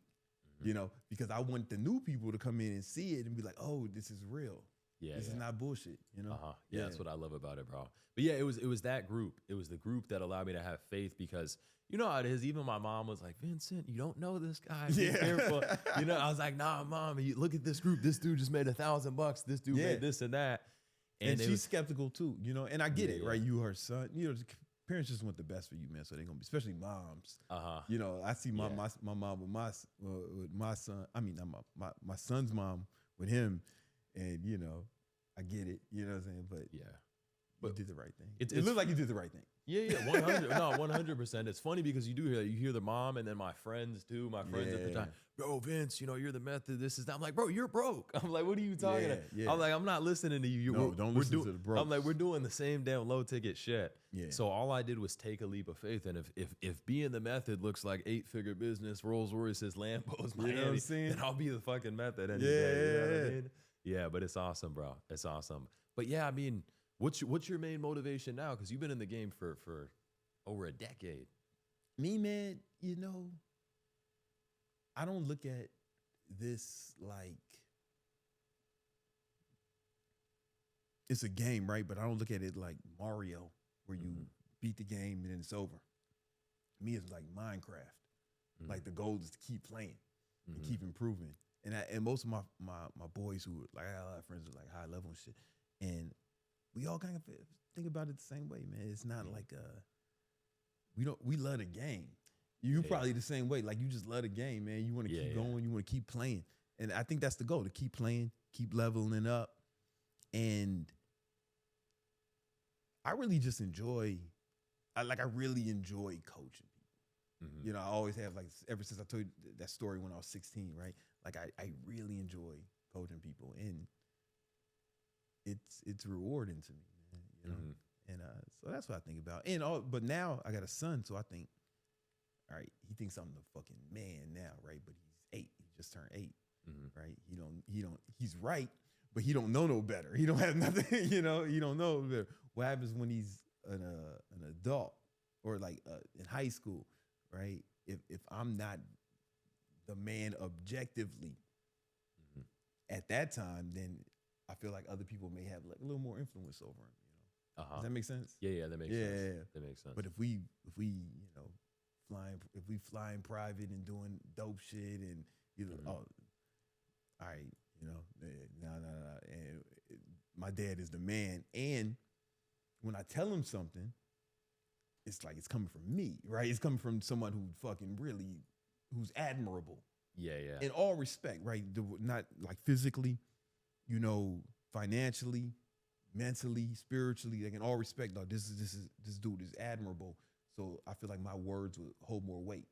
you know, because I want the new people to come in and see it and be like, oh, this is real. This is not bullshit, you know. Yeah, that's what I love about it, bro. But yeah, it was that group. It was the group that allowed me to have faith, because you know how it is. Even my mom was like, Vincent, you don't know this guy. Be careful. You know, I was like, nah, mom, look at this group. This dude just made $1,000. This dude made this and that. And she's skeptical too, you know, and I get it, right? You her son, you know, parents just want the best for you, man. So they're gonna be, especially moms. You know, I see my mom with my son. I mean, not my son's mom with him, and you know, I get it. You know what I'm saying? But you did the right thing. It looked like you did the right thing. Yeah, 100. No, 100%. It's funny because you hear the mom, and then my friends too. My friends at the time, bro, Vince, you know, you're the method. This is that. I'm like, bro, you're broke. I'm like, what are you talking about? I'm like, I'm not listening to you. Don't listen to the broke. I'm like, we're doing the same damn low ticket shit. Yeah. So all I did was take a leap of faith, and if being the method looks like 8-figure business, Rolls Royces, Lambos, Miami, you know what I'm saying? then I'll be the fucking method any day. You know what I mean? Yeah, but it's awesome, bro. It's awesome. But yeah, I mean, what's your main motivation now? Because you've been in the game for over a decade. Me, man, you know, I don't look at this like it's a game, right? But I don't look at it like Mario, where you beat the game and then it's over. Me, it's like Minecraft. Like the goal is to keep playing and keep improving. And most of my boys who like, I got a lot of friends who are like high level and shit, and we all kind of think about it the same way, man. It's not like we love the game. You probably the same way. Like you just love the game, man. You want to keep going. You want to keep playing. And I think that's the goal, to keep playing, keep leveling up. And I really just enjoy, I really enjoy coaching people. Mhm. You know, I always have like ever since I told you that story when I was 16, right? Like I really enjoy coaching people, and it's rewarding to me, man. You know, Mhm. and so that's what I think about. And all, but now I got a son, so I think, all right, he thinks I'm the fucking man now, right? But he's 8. He just turned 8, Mhm. right? He's right, but he don't know no better. He don't have nothing, you know. He don't know better. What happens when he's an adult or like in high school, right? If I'm not the man objectively Mhm. at that time, then I feel like other people may have like a little more influence over him. You know, Uh-huh. does that make sense? Yeah, yeah, that makes Yeah, sense. yeah, yeah. That makes sense. But if we if we flying private and doing dope shit and you know, Mhm. oh, all right, you know, no, and my dad is the man, and when I tell him something, it's like it's coming from me, right? It's coming from someone who fucking really, who's admirable Yeah, yeah. in all respect, right? Not like physically, you know, financially, mentally, spiritually, like in all respect. Like this dude is admirable. So I feel like my words would hold more weight.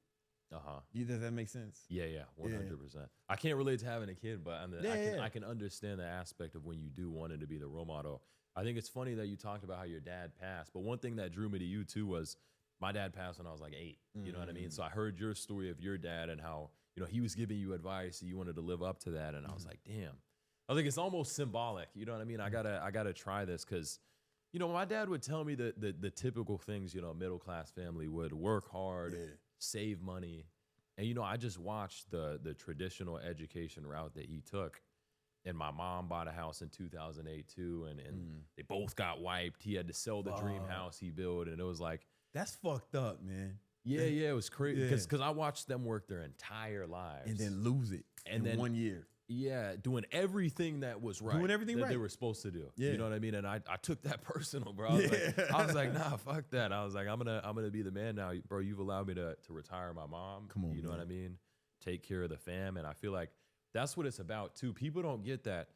Uh-huh. Does that make sense? Yeah, yeah, 100%. I can't relate to having a kid, but Yeah. I can understand the aspect of when you do want it to be the role model. I think it's funny that you talked about how your dad passed, but one thing that drew me to you too was my dad passed when I was like 8. You know what I mean? So I heard your story of your dad and how, you know, he was giving you advice and you wanted to live up to that. And I was like, damn. I think it's almost symbolic. You know what I mean? I gotta try this because, you know, my dad would tell me the typical things, you know, middle class family would work hard, save money. And, you know, I just watched the traditional education route that he took. And my mom bought a house in 2008 too. And they both got wiped. He had to sell the dream house he built. And it was like, that's fucked up, man. yeah, it was crazy. Yeah. Because I watched them work their entire lives. And then lose it And in then 1 year. Yeah, doing everything that was right. Doing everything that they right. were supposed to do. Yeah. You know what I mean? And I took that personal, bro. I was like, nah, fuck that. I was like, I'm gonna be the man now. Bro, you've allowed me to retire my mom. Come on, you know man. what I mean? Take care of the fam. And I feel like that's what it's about too. People don't get that.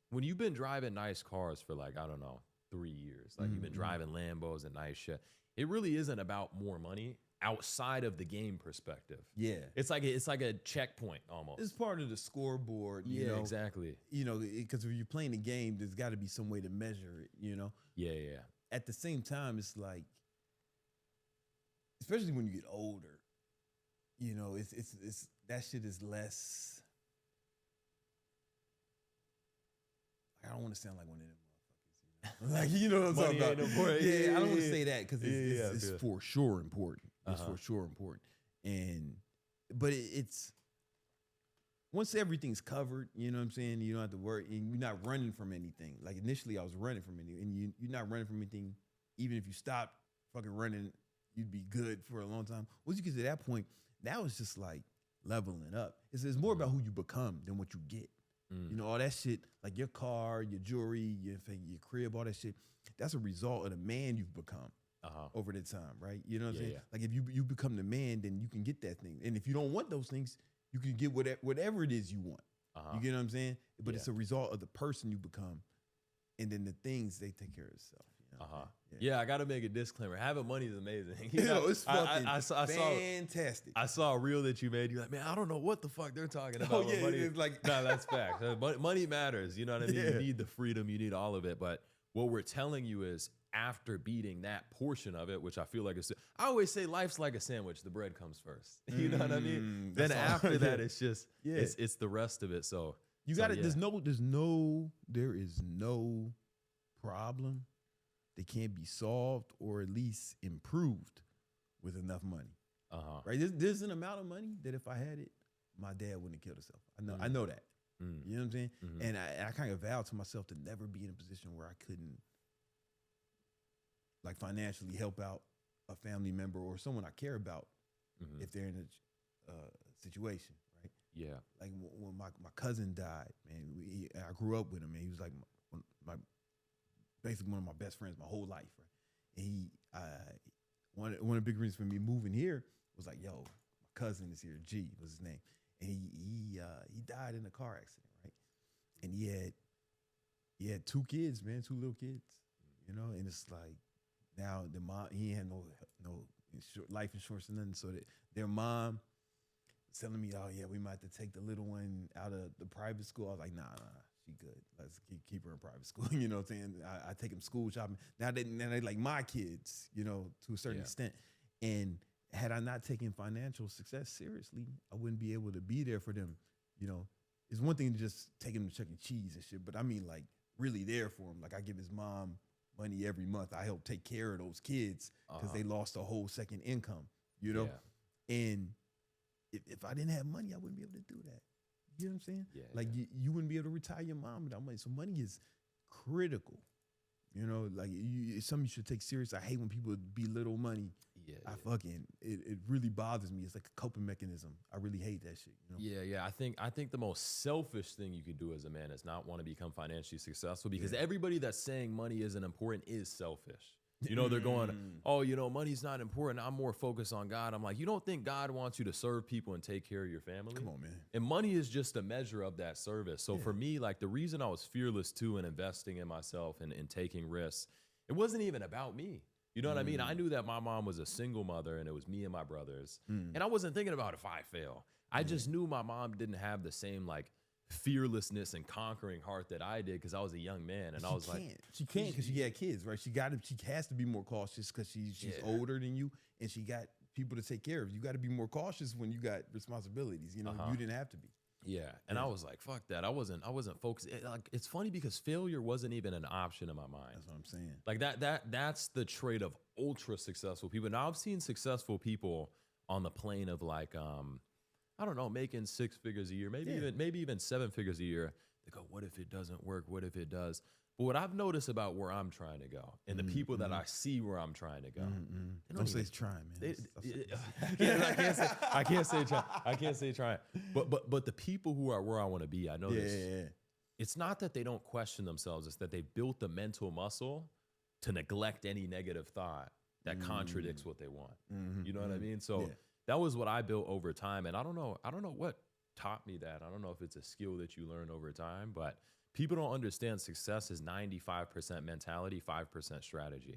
When you've been driving nice cars for like, I don't know, 3 years, like you've been driving Lambos and nice shit, it really isn't about more money outside of the game perspective. Yeah. It's like a checkpoint almost. It's part of the scoreboard, yeah, you know. exactly. You know, because if you're playing the game, there's got to be some way to measure it, you know. Yeah, yeah. At the same time, it's like, especially when you get older, you know, it's that shit is less. I don't want to sound like one of them motherfuckers, you know? Like, you know what I'm talking about? I don't want to say that because it's for sure important. It's for sure important, but it's once everything's covered, you know what I'm saying? You don't have to worry, and you're not running from anything. Like initially, I was running from anything, and you're not running from anything. Even if you stopped fucking running, you'd be good for a long time. Once you get to that point, now it's just like leveling up. It's more about who you become than what you get. You know, all that shit, like your car, your jewelry, your crib, all that shit, that's a result of the man you've become over the time, right? You know what I'm saying? Yeah. Like if you become the man, then you can get that thing. And if you don't want those things, you can get whatever it is you want. You get what I'm saying? But it's a result of the person you become. And then the things, they take care of itself. You know? Yeah, I got to make a disclaimer. Having money is amazing. You know, it's fucking fantastic. I saw a reel that you made. You're like, man, I don't know what the fuck they're talking about. Oh, yeah, money. it's like no, that's fact. Money matters. You know what I mean? You need the freedom. You need all of it. But what we're telling you is after beating that portion of it, which I feel like I always say life's like a sandwich. The bread comes first. You know what I mean? Then after that, it's just, it's the rest of it. So you got it. There is no problem that can't be solved or at least improved with enough money. Right? There's an amount of money that if I had it, my dad wouldn't have killed himself. I know that. You know what I'm saying? And I kind of vowed to myself to never be in a position where I couldn't like financially help out a family member or someone I care about if they're in a situation, right? Yeah. Like when my cousin died, man, I grew up with him, and he was like basically one of my best friends my whole life, right? And one of the big reasons for me moving here was like, yo, my cousin is here. G was his name, and he died in a car accident, right? And he had 2 kids, man, 2 little kids, you know. And it's like now the mom, he had no life insurance and nothing. So that their mom was telling me, oh yeah, we might have to take the little one out of the private school. I was like, nah, she good. Let's keep her in private school. You know what I'm saying? I take them school shopping. Now they like my kids, you know, to a certain extent. And had I not taken financial success seriously, I wouldn't be able to be there for them. You know, it's one thing to just take him to Chuck E. Cheese and shit, but I mean like really there for him. Like I give his mom money every month. I help take care of those kids because they lost a whole second income, you know? And if I didn't have money, I wouldn't be able to do that. You know what I'm saying? Like you wouldn't be able to retire your mom without money. So money is critical. You know, like it's something you should take serious. I hate when people belittle money. It really bothers me. It's like a coping mechanism. I really hate that shit. You know? I think the most selfish thing you could do as a man is not want to become financially successful, because everybody that's saying money isn't important is selfish. You know, they're going, oh, you know, money's not important. I'm more focused on God. I'm like, you don't think God wants you to serve people and take care of your family? Come on, man. And money is just a measure of that service. So for me, like the reason I was fearless too in investing in myself and taking risks, it wasn't even about me. You know what I mean? I knew that my mom was a single mother and it was me and my brothers. And I wasn't thinking about if I fail. I just knew my mom didn't have the same like fearlessness and conquering heart that I did because I was a young man. And I was like, she can't because she had kids, right? She has to be more cautious because she's older than you and she got people to take care of. You got to be more cautious when you got responsibilities. You know, you didn't have to be. And I was like, fuck that. I wasn't focused. Like, it's funny because failure wasn't even an option in my mind. That's what I'm saying. Like that's the trait of ultra successful people. Now I've seen successful people on the plane of like, I don't know, making 6 figures a year, maybe even 7 figures a year. They go, what if it doesn't work? What if it does? But what I've noticed about where I'm trying to go and the people that I see where I'm trying to go. Don't say it's trying, man. I can't say trying. But the people who are where I want to be, I know this. It's not that they don't question themselves. It's that they built the mental muscle to neglect any negative thought that contradicts what they want. You know what I mean? So that was what I built over time. And I don't know what taught me that. I don't know if it's a skill that you learn over time, but people don't understand success is 95% mentality, 5% strategy.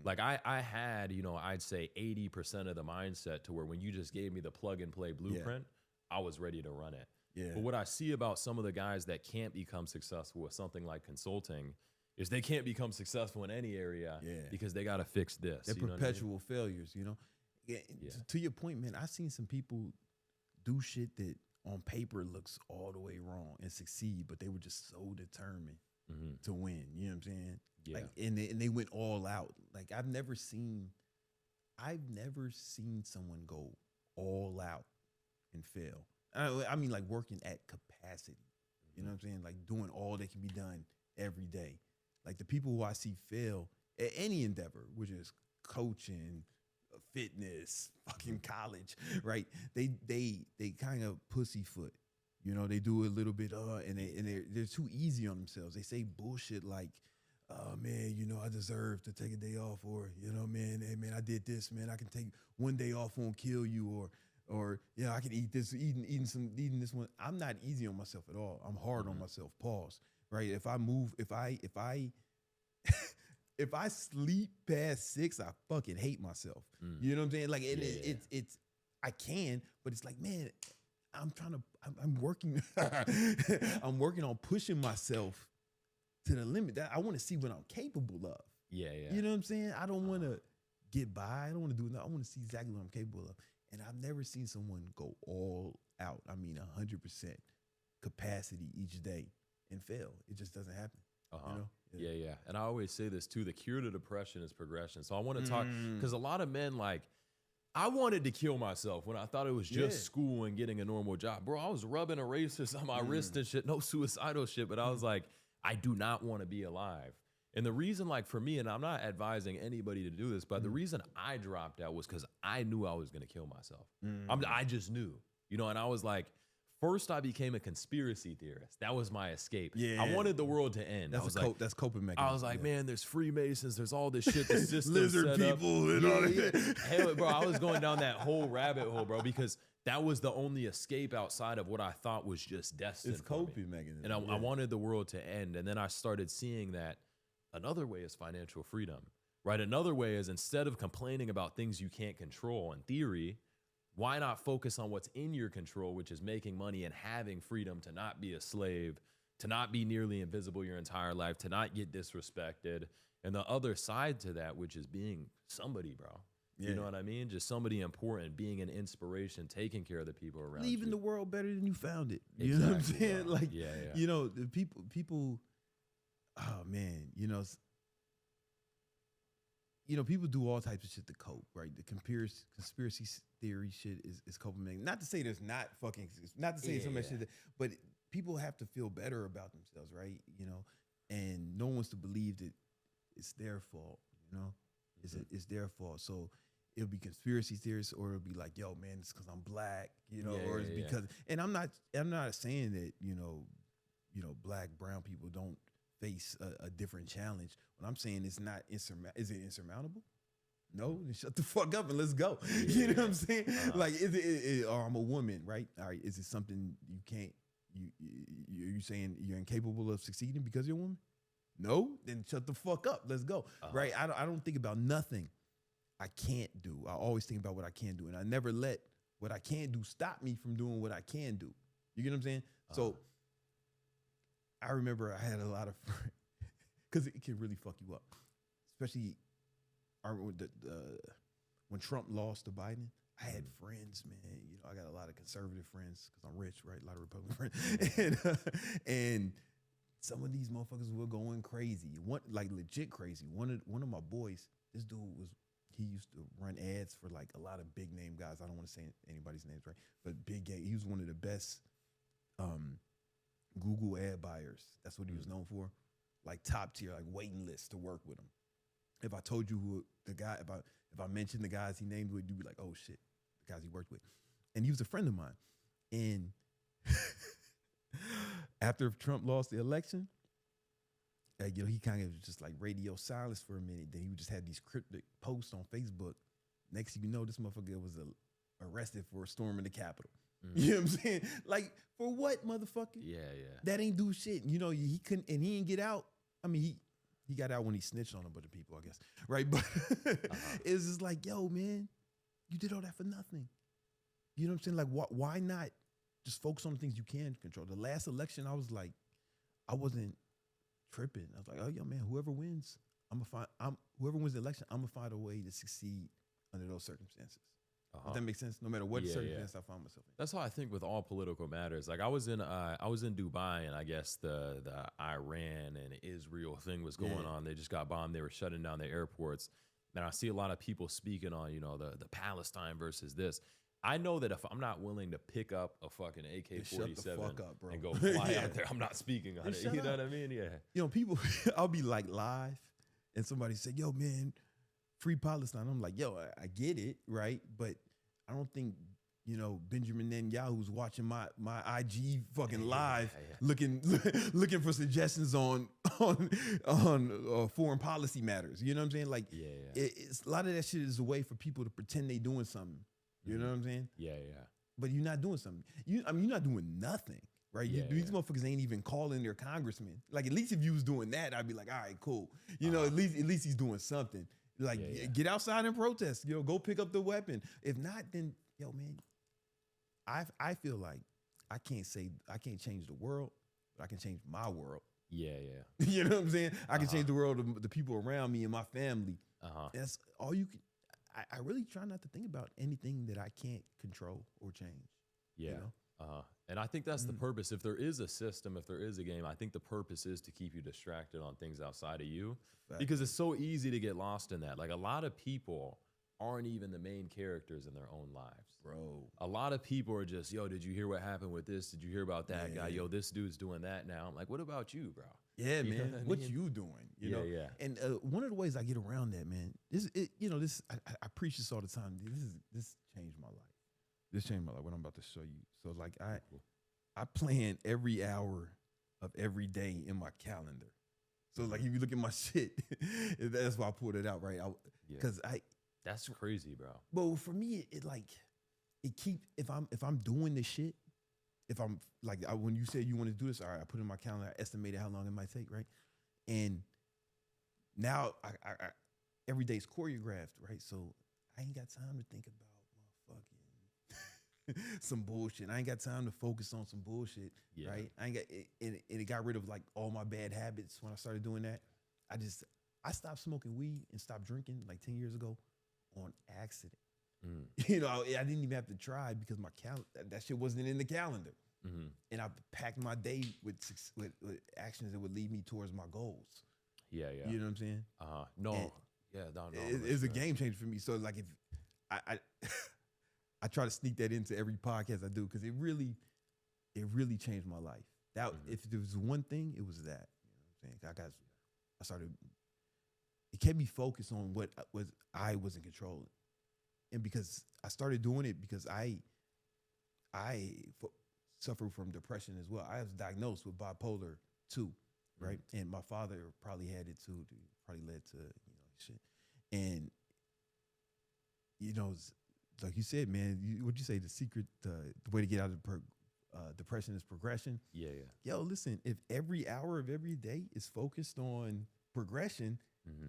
Like I had, you know, I'd say 80% of the mindset to where when you just gave me the plug and play blueprint, I was ready to run it. But what I see about some of the guys that can't become successful with something like consulting is they can't become successful in any area because they got to fix this. They're perpetual failures, you know? To your point, man, I've seen some people do shit that on paper looks all the way wrong and succeed, but they were just so determined to win. You know what I'm saying? Like, and they went all out. Like I've never seen someone go all out and fail. I mean, like working at capacity. You know what I'm saying? Like doing all that can be done every day. Like the people who I see fail at any endeavor, which is coaching, fitness, fucking college, right? They kind of pussyfoot, you know. They do a little bit, and they're too easy on themselves. They say bullshit like, "Oh man, you know, I deserve to take a day off," or you know, man, hey man, I did this, man, I can take one day off, won't kill you, or yeah, I can eat this, eating this one. I'm not easy on myself at all. I'm hard on myself. Pause. Right? If I sleep past 6, I fucking hate myself. You know what I'm saying? Like it's I can, but it's like, man, I'm working I'm working on pushing myself to the limit. That I want to see what I'm capable of. You know what I'm saying? I don't want to get by. I don't want to do nothing. I want to see exactly what I'm capable of. And I've never seen someone go all out. I mean, 100% capacity each day and fail. It just doesn't happen. You know? Yeah. And I always say this too, the cure to depression is progression. So I want to talk, because a lot of men, like, I wanted to kill myself when I thought it was just school and getting a normal job. Bro, I was rubbing erasers on my wrist and shit, no suicidal shit, but I was like, I do not want to be alive. And the reason, like, for me, and I'm not advising anybody to do this, but the reason I dropped out was because I knew I was going to kill myself. I just knew, you know, and I was like, first I became a conspiracy theorist. That was my escape. I wanted the world to end. That's coping mechanism. I was like, man, there's Freemasons, there's all this shit, the system lizard set people up. and all that. Hell, bro, I was going down that whole rabbit hole, bro, because that was the only escape outside of what I thought was just destined. It's coping mechanism. And I wanted the world to end. And then I started seeing that another way is financial freedom. right? Another way is instead of complaining about things you can't control in theory, why not focus on what's in your control, which is making money and having freedom to not be a slave, to not be nearly invisible your entire life, to not get disrespected. And the other side to that, which is being somebody, bro. Yeah. You know what I mean? Just somebody important, being an inspiration, taking care of the people around Leaving you. the world better than you found it. You know what I'm saying? Bro. Like, yeah. you know, the people, oh man, you know, people do all types of shit to cope, right? The conspiracy theory shit is coping. Not to say there's not to say some of that shit, but people have to feel better about themselves, right? You know, and no one wants to believe that it's their fault, you know? It's their fault. So it'll be conspiracy theorists, or it'll be like, yo, man, it's because I'm black, you know, or it's because, and I'm not saying that, you know, black, brown people don't face a different challenge. What I'm saying is not is it insurmountable? No, then shut the fuck up and let's go. You know what I'm saying? Like, or I'm a woman, right? All right, is it something you can't, you saying you're incapable of succeeding because you're a woman? No, then shut the fuck up. Let's go. Right? I don't think about nothing I can't do. I always think about what I can do, and I never let what I can do stop me from doing what I can do. You get what I'm saying? So I remember I had a lot of friends, because it can really fuck you up, especially when Trump lost to Biden. I had friends, man. You know, I got a lot of conservative friends because I'm rich, right? A lot of Republican friends, and some of these motherfuckers were going crazy, like legit crazy. One of my boys, this dude he used to run ads for like a lot of big name guys. I don't want to say anybody's names, right? But he was one of the best Google ad buyers. That's what he was known for. Like top tier, like waiting list to work with him. If I told you who the guy, if I mentioned the guys he named, you'd be like, oh shit, the guys he worked with. And he was a friend of mine. And after Trump lost the election, you know, he kind of just like radio silence for a minute. Then he would just have these cryptic posts on Facebook. Next thing you know, this motherfucker was arrested for storming the Capitol. You know what I'm saying? Like, for what, motherfucker? Yeah. That ain't do shit. You know, he couldn't, and he didn't get out. I mean, he got out when he snitched on a bunch of people, I guess. Right? But it's just like, yo, man, you did all that for nothing. You know what I'm saying? Like, why not just focus on the things you can control? The last election, I was like, I wasn't tripping. I was like, oh, yo, man, whoever wins the election, I'm gonna find a way to succeed under those circumstances. Does that make sense? No matter what circumstance I find myself in. That's how I think with all political matters. Like I was in Dubai, and I guess the Iran and Israel thing was going on. They just got bombed. They were shutting down the airports. And I see a lot of people speaking on, you know, the Palestine versus this. I know that if I'm not willing to pick up a fucking AK-47 and go fly out there, I'm not speaking on it. You know what I mean? Yeah. You know, people, I'll be like live, and somebody say, yo, man, free Palestine. I'm like, yo, I get it, right? But I don't think, you know, Benjamin Netanyahu's watching my IG fucking live, looking for suggestions on foreign policy matters. You know what I'm saying? Like, it's a lot of that shit is a way for people to pretend they doing something. You know what I'm saying? Yeah. But you're not doing something. You're not doing nothing, right? These motherfuckers ain't even calling their congressman. Like, at least if you was doing that, I'd be like, all right, cool. You know, at least he's doing something. Like, get outside and protest. You know, go pick up the weapon. If not, then, yo, man, I feel like I can't change the world, but I can change my world. Yeah. You know what I'm saying? I can change the world of the people around me and my family. That's all you can. I really try not to think about anything that I can't control or change. Yeah. You know? And I think that's the purpose. If there is a system, if there is a game, I think the purpose is to keep you distracted on things outside of you. Because it's so easy to get lost in that. Like, a lot of people aren't even the main characters in their own lives. Bro. A lot of people are just, yo, did you hear what happened with this? Did you hear about that guy? Yo, this dude's doing that now. I'm like, what about you, bro? Yeah, you man. What you doing? You know? And one of the ways I get around that, man, I preach this all the time. This changed my life. This changed my life. What I'm about to show you. So, like, I plan every hour of every day in my calendar. So, like, if you look at my shit, that's why I pulled it out, right? Because that's crazy, bro. But for me, if I'm doing this shit, if I'm like, when you said you want to do this, all right, I put it in my calendar, I estimated how long it might take, right? And now every day's choreographed, right? So I ain't got time to think about motherfucking some bullshit. I ain't got time to focus on some bullshit, right? I ain't got it, and it got rid of like all my bad habits when I started doing that. I stopped smoking weed and stopped drinking like 10 years ago on accident. You know, I didn't even have to try because my that shit wasn't in the calendar. And I packed my day with actions that would lead me towards my goals. Yeah. You know what I'm saying? No. And No. It's a game changer for me. So like if I try to sneak that into every podcast I do because it really changed my life. That if there was one thing, it was that. You know what I'm saying? I started. It kept me focused on what I wasn't controlling, and because I started doing it because I suffered from depression as well. I was diagnosed with bipolar 2, right? And my father probably had it too. Probably led to shit. And like you said, man, what'd you say? The secret, the way to get out of depression is progression. Yeah. Yo, listen, if every hour of every day is focused on progression,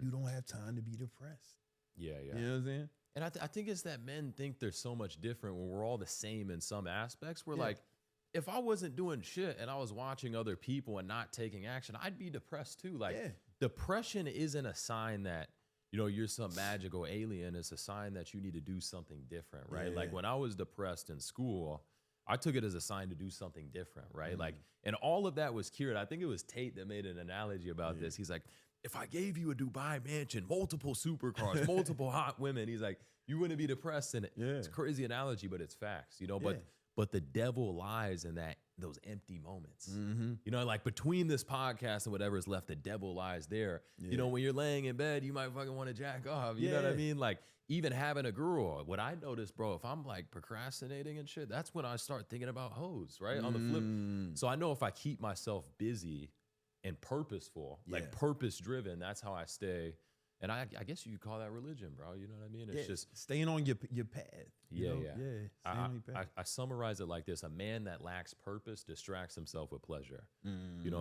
you don't have time to be depressed. Yeah. You know what I'm saying? And I think it's that men think they're so much different when we're all the same in some aspects. We're like, if I wasn't doing shit and I was watching other people and not taking action, I'd be depressed too. Like depression isn't a sign that, you're some magical alien. It's a sign that you need to do something different, right? Yeah. Like when I was depressed in school, I took it as a sign to do something different, right? Like, and all of that was cured. I think it was Tate that made an analogy about this. He's like, if I gave you a Dubai mansion, multiple supercars, multiple hot women, he's like, you wouldn't be depressed. And it's a crazy analogy, but it's facts, but the devil lies in those empty moments. Like between this podcast and whatever is left, the devil lies there. When you're laying in bed, you might fucking want to jack off. You know what I mean? Like even having a girl, what I noticed, bro, if I'm like procrastinating and shit, that's when I start thinking about hoes, right? On the flip. So I know if I keep myself busy and purposeful, like purpose driven, that's how I stay. And I guess you could call that religion, bro. You know what I mean? It's just staying on your path. Yeah. Staying on your path. I summarize it like this: a man that lacks purpose distracts himself with pleasure.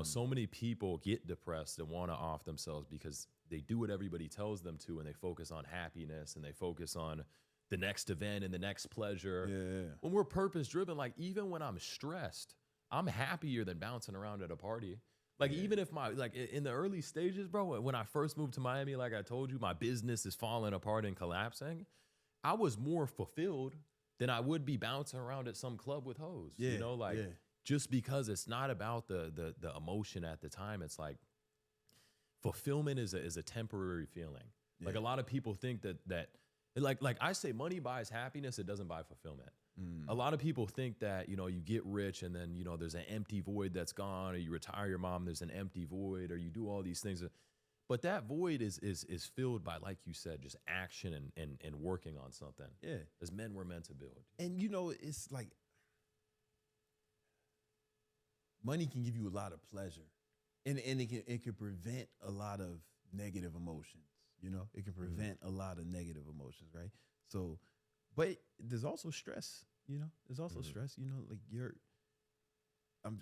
So many people get depressed and want to off themselves because they do what everybody tells them to, and they focus on happiness and they focus on the next event and the next pleasure. When we're purpose driven, like even when I'm stressed, I'm happier than bouncing around at a party. Like even if in the early stages, bro, when I first moved to Miami, like I told you, my business is falling apart and collapsing. I was more fulfilled than I would be bouncing around at some club with hoes. Just because it's not about the emotion at the time. It's like fulfillment is a temporary feeling. Like a lot of people think that like I say, money buys happiness. It doesn't buy fulfillment. A lot of people think that, you get rich and then, there's an empty void that's gone, or you retire your mom, there's an empty void, or you do all these things. But that void is filled by, like you said, just action and working on something. Yeah. As men we're meant to build. And, it's like money can give you a lot of pleasure, and it can prevent a lot of negative emotions. It can prevent a lot of negative emotions, right? So, but there's also stress, there's also stress, like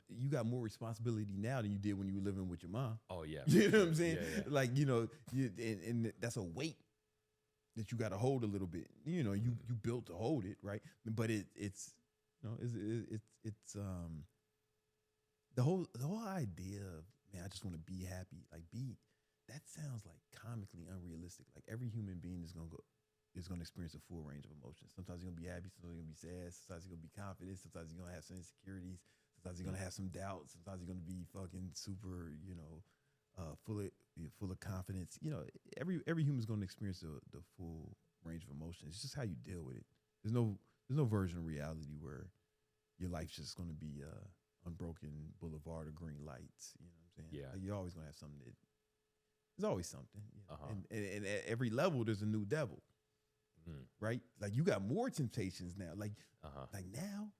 you got more responsibility now than you did when you were living with your mom. Oh yeah. You know what I'm saying? Yeah. Like, and that's a weight that you got to hold a little bit. You built to hold it, right? But it's the whole idea of, man, I just want to be happy. Like that sounds like comically unrealistic. Like every human being is gonna experience a full range of emotions. Sometimes you're gonna be happy, sometimes you're gonna be sad, sometimes you're gonna be confident, sometimes you're gonna have some insecurities, sometimes you're gonna have some doubts, sometimes you're gonna be fucking super, full of confidence. Every human's gonna experience the full range of emotions. It's just how you deal with it. There's no version of reality where your life's just gonna be unbroken boulevard of green lights. You know what I'm saying? Yeah. Like you're always gonna have something there's always something. And at every level there's a new devil. Right? Like you got more temptations now. Like now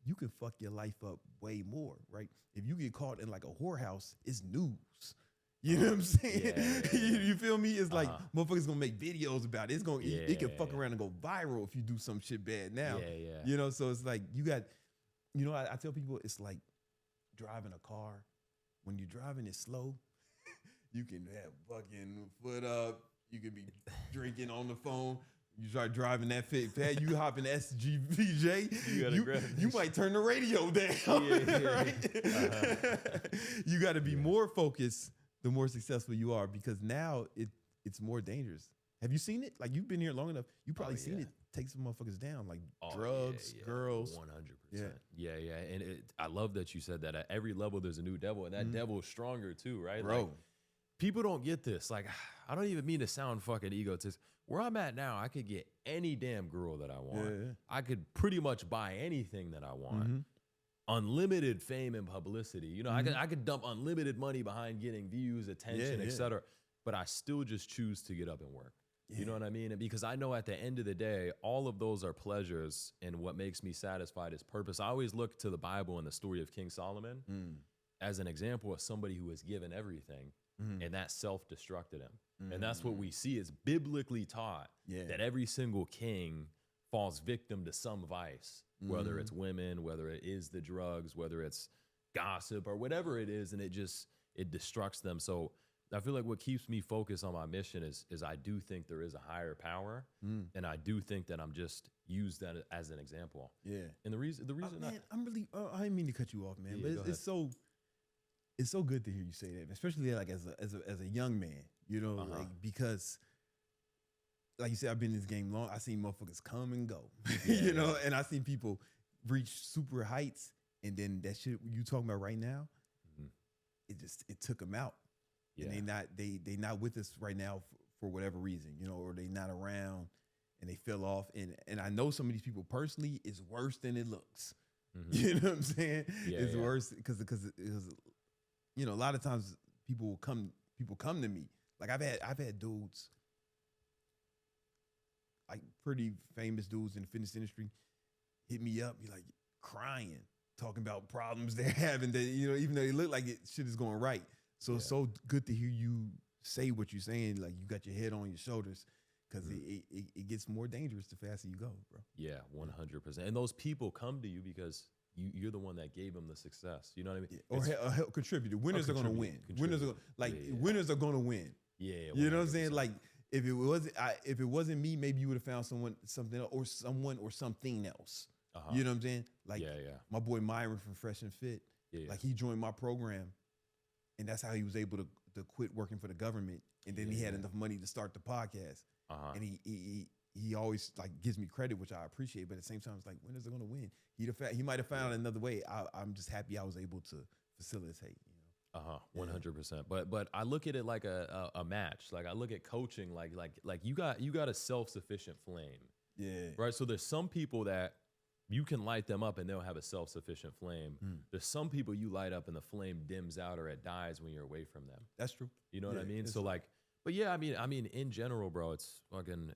you can fuck your life up way more, right? If you get caught in like a whorehouse, it's news. You know what I'm saying? You feel me? It's like motherfuckers gonna make videos about it. It can fuck around and go viral if you do some shit bad now. So it's like you got, I tell people it's like driving a car. When you're driving it slow, You can have fucking foot up. You can be drinking on the phone. You start driving that fit pad. You hop in SGVJ. You might turn the radio down. Right? You got to be more focused the more successful you are, because now it's more dangerous. Have you seen it? Like, you've been here long enough. You probably seen it take some motherfuckers down, like drugs, girls. 100%. Yeah. And I love that you said that. At every level, there's a new devil, and that devil is stronger too, right? Bro. Like, people don't get this. Like, I don't even mean to sound fucking egotist. Where I'm at now, I could get any damn girl that I want. Yeah. I could pretty much buy anything that I want. Unlimited fame and publicity. You know, I could dump unlimited money behind getting views, attention, etc. But I still just choose to get up and work. You know what I mean? And because I know at the end of the day, all of those are pleasures, and what makes me satisfied is purpose. I always look to the Bible and the story of King Solomon as an example of somebody who was given everything, and that self-destructed him. And that's what we see. It's biblically taught that every single king falls victim to some vice, whether it's women, whether it is the drugs, whether it's gossip or whatever it is, and it destructs them. So I feel like what keeps me focused on my mission is I do think there is a higher power, and I do think that I'm just used that as an example. Yeah. And the reason man, I'm really I didn't mean to cut you off, man, but it's so good to hear you say that, especially like as a young man, you know, like, because like you said, I've been in this game long. I seen motherfuckers come and go, you know, and I seen people reach super heights, and then that shit you talking about right now, it took them out. Yeah. And they not with us right now for whatever reason, you know, or they not around and they fell off. And I know some of these people personally is worse than it looks. You know what I'm saying? It's worse because you know, a lot of times people come to me. Like I've had dudes, like pretty famous dudes in the fitness industry, hit me up, be like crying, talking about problems they're having that, you know, even though they look like shit is going right. So it's so good to hear you say what you're saying, like you got your head on your shoulders, because it gets more dangerous the faster you go, bro. Yeah, 100%. And those people come to you because you're the one that gave them the success. You know what I mean? Or help contribute. Winners are going to win. Winners are winners are going to win. Yeah, 100%. You know what I'm saying? Like if it wasn't me, maybe you would have found something else, or someone or something else. You know what I'm saying? Like my boy Myron from Fresh and Fit. Like he joined my program. And that's how he was able to quit working for the government. And then he had enough money to start the podcast. And he always like gives me credit, which I appreciate. But at the same time, it's like, when is it going to win? He might have found another way. I'm just happy I was able to facilitate. You know? 100%. But I look at it like a match. Like I look at coaching like you got a self-sufficient flame. Yeah. Right. So there's some people that you can light them up and they'll have a self-sufficient flame. There's some people you light up and the flame dims out or it dies when you're away from them. That's true. You know what I mean? So like, but yeah, I mean, in general, bro, it's fucking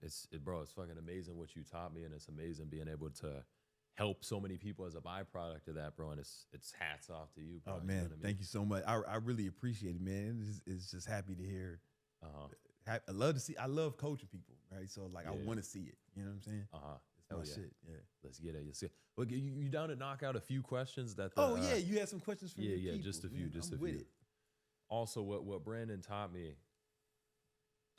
amazing what you taught me, and it's amazing being able to help so many people as a byproduct of that, bro. And it's hats off to you, bro. Oh man, you know what I mean? Thank you so much. I really appreciate it, man. It's just happy to hear. I love coaching people, right? So like, I want to see it. You know what I'm saying? Oh yeah. Shit. Yeah. Let's get it. Well, you down to knock out a few questions that you had some questions for me. Yeah, just a few. Man, just a few. Also, what Brandon taught me,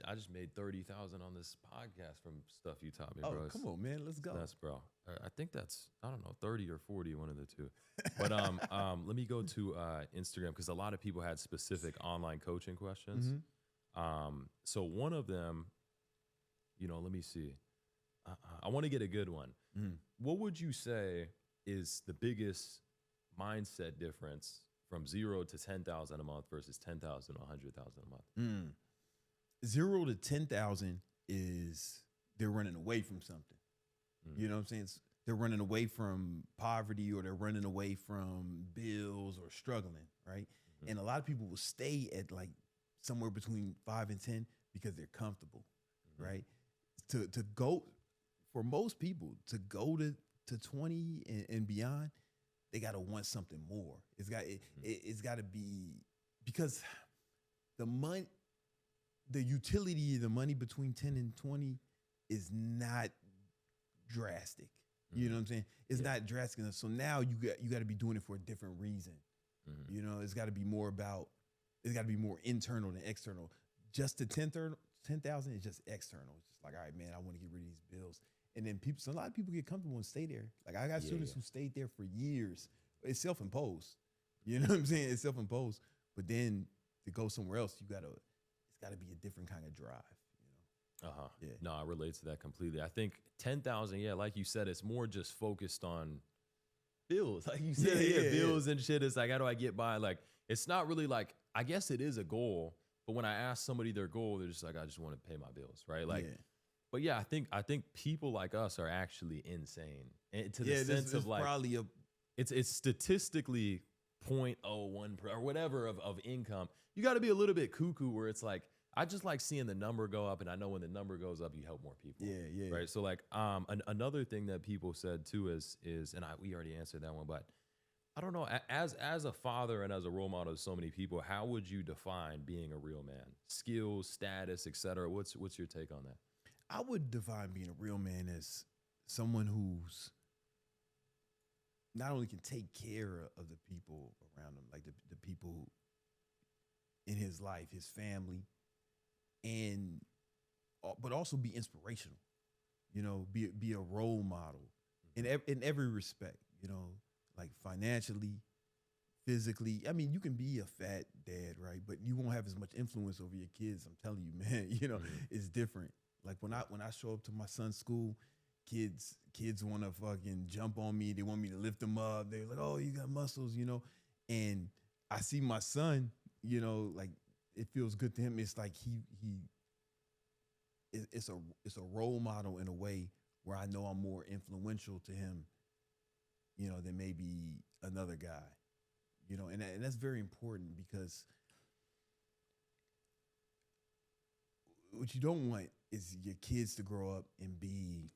I just made 30,000 on this podcast from stuff you taught me, bro. Oh, come on, man. Let's go. That's, bro. I think that's, I don't know, 30 or 40, one of the two. But let me go to Instagram, because a lot of people had specific online coaching questions. So one of them, you know, let me see. I want to get a good one. What would you say is the biggest mindset difference from 0 to 10,000 a month versus 10,000 to 100,000 a month? 0 to 10,000 is they're running away from something. You know what I'm saying? They're running away from poverty, or they're running away from bills or struggling, right? And a lot of people will stay at like somewhere between 5 and 10 because they're comfortable, right? To go, for most people, to go to 20 and beyond, they got to want something more. It's got to be, because the utility of the money between 10 and 20 is not drastic. You know what I'm saying? It's not drastic enough. So now you got to be doing it for a different reason. You know, it's got to be more about it's got to be more internal than external. Just the 10,000 is just external. It's just like, all right, man, I want to get rid of these bills. And then a lot of people get comfortable and stay there. Like I got students who stayed there for years. It's self-imposed. You know what I'm saying? It's self-imposed. But then to go somewhere else, it's got to be a different kind of drive. Yeah. No, I relate to that completely. I think 10,000, like you said, it's more just focused on bills. Like you said, bills and shit. It's like, how do I get by? Like, it's not really like, I guess it is a goal, but when I ask somebody their goal, they're just like, I just want to pay my bills, right? Like, but yeah, I think people like us are actually insane. And to the sense of like, probably it's statistically 0.01 or whatever of income. You got to be a little bit cuckoo where it's like, I just like seeing the number go up, and I know when the number goes up, you help more people. Yeah. Right. So like, another thing that people said too is, and we already answered that one, but I don't know. As a father and as a role model to so many people, how would you define being a real man? Skills, status, etc. What's your take on that? I would define being a real man as someone who's not only can take care of the people around him, like the people in his life, his family, but also be inspirational, be a role model in every respect, like financially, physically. I mean, you can be a fat dad, right? But you won't have as much influence over your kids. I'm telling you, man, it's different. Like when I show up to my son's school, kids want to fucking jump on me. They want me to lift them up. They're like, oh, you got muscles, and I see my son, like, it feels good to him. It's like it's a role model in a way where I know I'm more influential to him, than maybe another guy, and that's very important, because what you don't want is your kids to grow up and be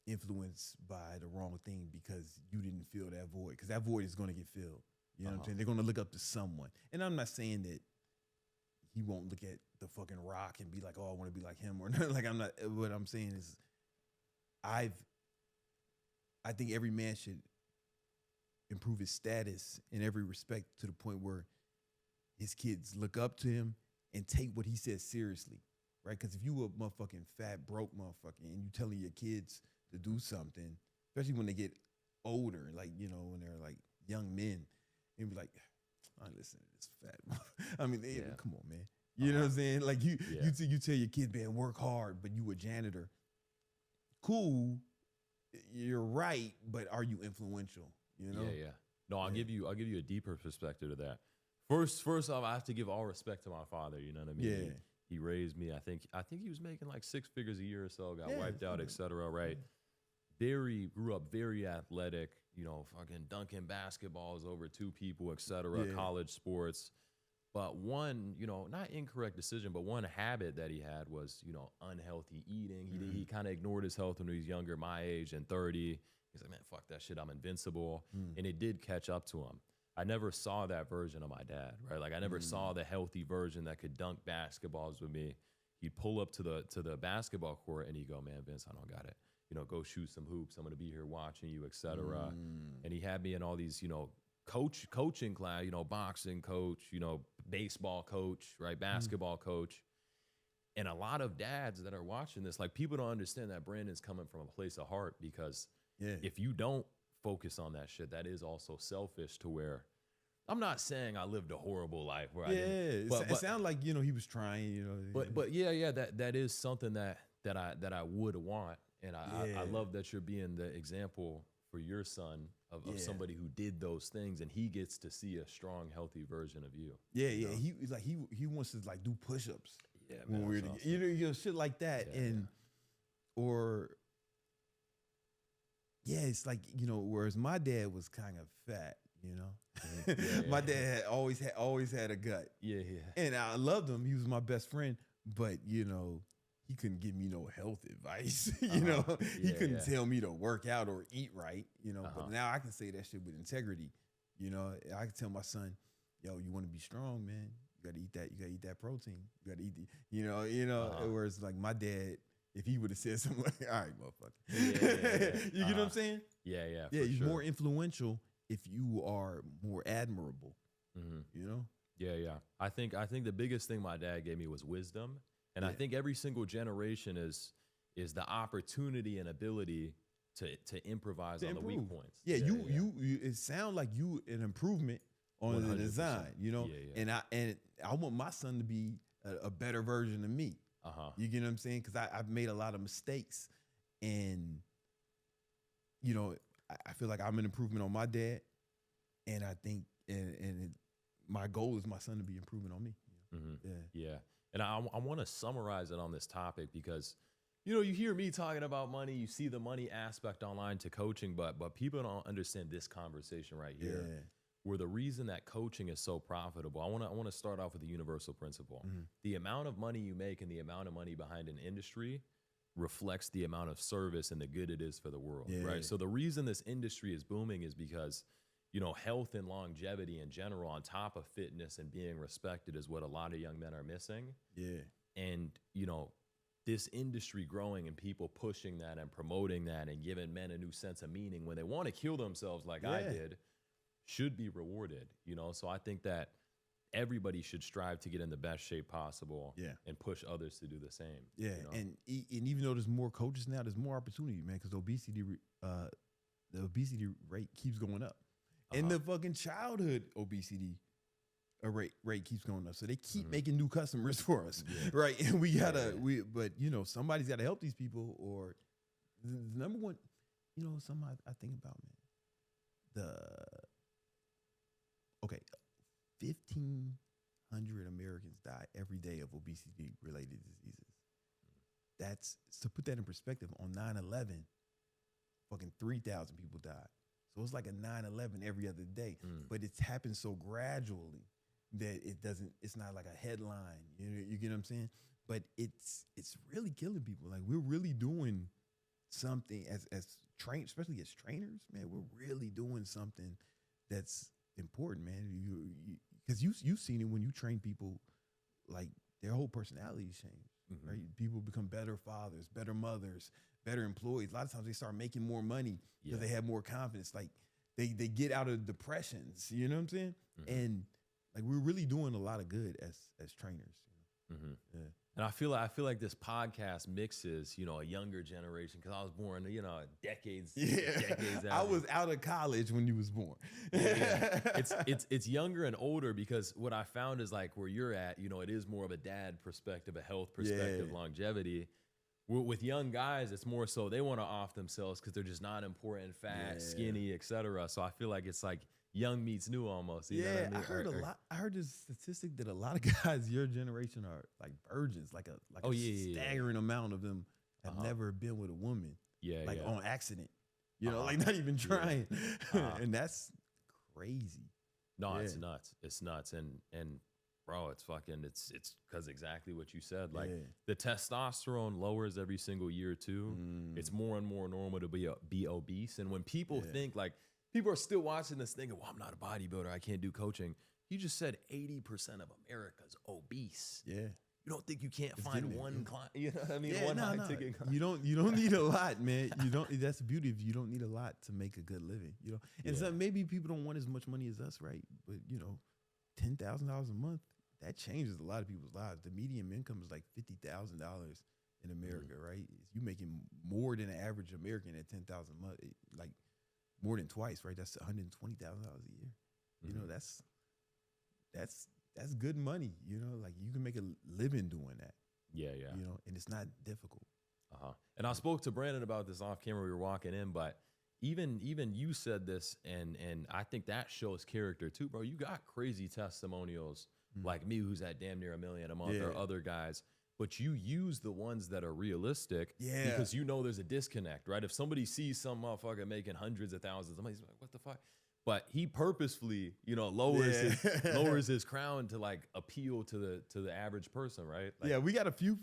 influenced by the wrong thing because you didn't fill that void, because that void is going to get filled. You know what I'm saying? They're going to look up to someone. And I'm not saying that he won't look at the fucking Rock and be like, oh, I want to be like him, or not. Like, I'm not. What I'm saying is, I think every man should improve his status in every respect to the point where his kids look up to him and take what he says seriously, right? Because if you a motherfucking fat, broke motherfucker and you telling your kids to do something, especially when they get older, like, when they're like young men, and be like, I listen to this fat. I mean, come on, man. You know what I'm saying? Like you tell your kid, man, work hard, but you a janitor. Cool, you're right, but are you influential? Yeah. No, I'll give you a deeper perspective to that. First off, I have to give all respect to my father. You know what I mean? Yeah. He raised me. I think he was making like 6 figures a year or so. Got wiped out, etc. Right? Grew up very athletic. Fucking dunking basketballs over 2 people, etc. College sports. But one, not incorrect decision, but one habit that he had was, unhealthy eating. He kind of ignored his health when he was younger, my age, and 30. He's like, man, fuck that shit. I'm invincible. And it did catch up to him. I never saw that version of my dad, right? Like I never saw the healthy version that could dunk basketballs with me. He'd pull up to the basketball court and he'd go, man, Vince, I don't got it. Go shoot some hoops. I'm going to be here watching you, etc. And he had me in all these, coaching class, boxing coach, baseball coach, right? Basketball coach. And a lot of dads that are watching this, like, people don't understand that Brandon's coming from a place of heart, because if you don't focus on that shit, that is also selfish, to where I'm not saying I lived a horrible life where I didn't, but it sounded like, he was trying, But that is something that I would want. And I love that you're being the example for your son of somebody who did those things, and he gets to see a strong, healthy version of you. He wants to like do push-ups. Yeah, when man, we're awesome. together, shit like that, it's like, whereas my dad was kind of fat, my dad had always had a gut. And I loved him. He was my best friend, but he couldn't give me no health advice. He couldn't tell me to work out or eat right. But now I can say that shit with integrity. I can tell my son, yo, you want to be strong, man. You gotta eat that. You gotta eat that protein. You gotta eat Whereas like my dad, if he would have said something like, all right, motherfucker. You get what I'm saying? Yeah, he's sure. more influential if you are more admirable. Yeah, yeah. I think the biggest thing my dad gave me was wisdom, and I think every single generation is the opportunity and ability to improvise on the weak points. Yeah, you it sounds like you an improvement on the 100%. design, you know. Yeah, yeah. And I want my son to be a better version of me. You get what I'm saying? Because I've made a lot of mistakes, and you know, I feel like I'm an improvement on my dad, and I think my goal is my son to be improving on me. Yeah. And I want to summarize it on this topic because, you know, you hear me talking about money, you see the money aspect online to coaching, but people don't understand this conversation right here. Yeah. Where the reason that coaching is so profitable, I want to start off with a universal principle. The amount of money you make and the amount of money behind an industry reflects the amount of service and the good it is for the world, right? So the reason this industry is booming is because, you know, health and longevity in general, on top of fitness and being respected, is what a lot of young men are missing. Yeah. And, you know, this industry growing and people pushing that and promoting that and giving men a new sense of meaning when they want to kill themselves like I did should be rewarded, you know? So I think that everybody should strive to get in the best shape possible and push others to do the same. Yeah. You know? And even though there's more coaches now, there's more opportunity, man, because the obesity rate keeps going up. And the fucking childhood obesity rate keeps going up. So they keep making new customers for us, right? And we gotta, but you know, somebody's got to help these people. Or the number one, you know, something I think about, man. 1,500 Americans die every day of obesity-related diseases. That's, to put that in perspective, on 9/11, fucking 3,000 people died. So it's like a 9/11 every other day, but it's happened so gradually that it's not like a headline. You get what I'm saying? But it's really killing people. Like, we're really doing something as especially as trainers, man. We're really doing something that's important, man. Because you've seen it when you train people, like their whole personalities change, right? People become better fathers, better mothers, better employees. A lot of times they start making more money because they have more confidence. Like they get out of depressions, you know what I'm saying? And like, we're really doing a lot of good as trainers. Yeah. And I feel like this podcast mixes, you know, a younger generation, because I was born, you know, decades after. I was out of college when you was born. It's younger and older, because what I found is, like, where you're at, you know, it is more of a dad perspective, a health perspective, longevity. With young guys, it's more so they want to off themselves because they're just not important, fat, skinny, etc. So I feel like it's like young meets new almost. You know what I mean? I heard a lot. I heard this statistic that a lot of guys your generation are like virgins, like a staggering amount of them have never been with a woman. On accident. You know, like not even trying. And that's crazy. No, it's nuts. It's nuts. And bro, it's because exactly what you said. Like, the testosterone lowers every single year too. It's more and more normal to be obese. And when people think, like, people are still watching this thinking, well, I'm not a bodybuilder, I can't do coaching. You just said 80% of America's obese. Yeah. You don't think you can't find one client? You know what I mean? One high ticket client. You don't need a lot, man. You don't. That's the beauty of you don't need a lot to make a good living. You know, and so maybe people don't want as much money as us, right? But you know, $10,000 a month, that changes a lot of people's lives. The median income is like $50,000 in America, right? You making more than an average American at $10,000 a month, like more than twice, right? That's $120,000 a year. You know, that's good money. You know, like, you can make a living doing that. Yeah. You know, and it's not difficult. And I spoke to Brandon about this off camera. We were walking in, but even you said this, and I think that shows character too, bro. You got crazy testimonials like me, who's at damn near $1 million a month, or other guys. But you use the ones that are realistic because you know there's a disconnect, right? If somebody sees some motherfucker making hundreds of thousands, somebody's like, what the fuck? But he purposefully, you know, lowers his crown to, like, appeal to the average person, right? Like, we got a few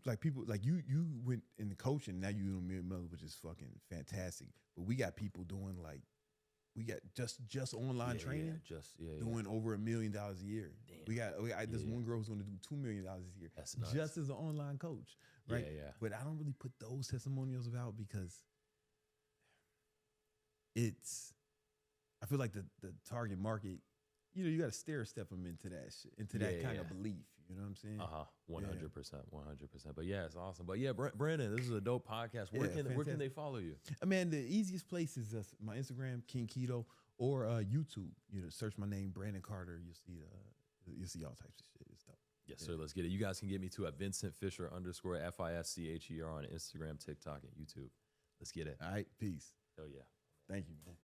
like people like you went in the coaching, now you do $1 million, which is fucking fantastic. But we got people doing, like, we got just online training, doing over $1 million a year. Damn. We got this one girl who's going to do $2 million a year. That's nuts. Just as an online coach, right? Yeah. But I don't really put those testimonials out because I feel like the target market, you got to stair step them into that shit, into that kind of belief. You know what I'm saying? 100%. But yeah, it's awesome. But yeah, Brandon, this is a dope podcast. Where can they follow you? Man, the easiest place is my Instagram, King Keto, or YouTube. Search my name, Brandon Carter. You'll see all types of shit. It's dope. Yes, sir. Let's get it. You guys can get me too at Vincent Fisher _ FISCHER on Instagram, TikTok, and YouTube. Let's get it. All right, peace. Hell yeah. Thank you, man.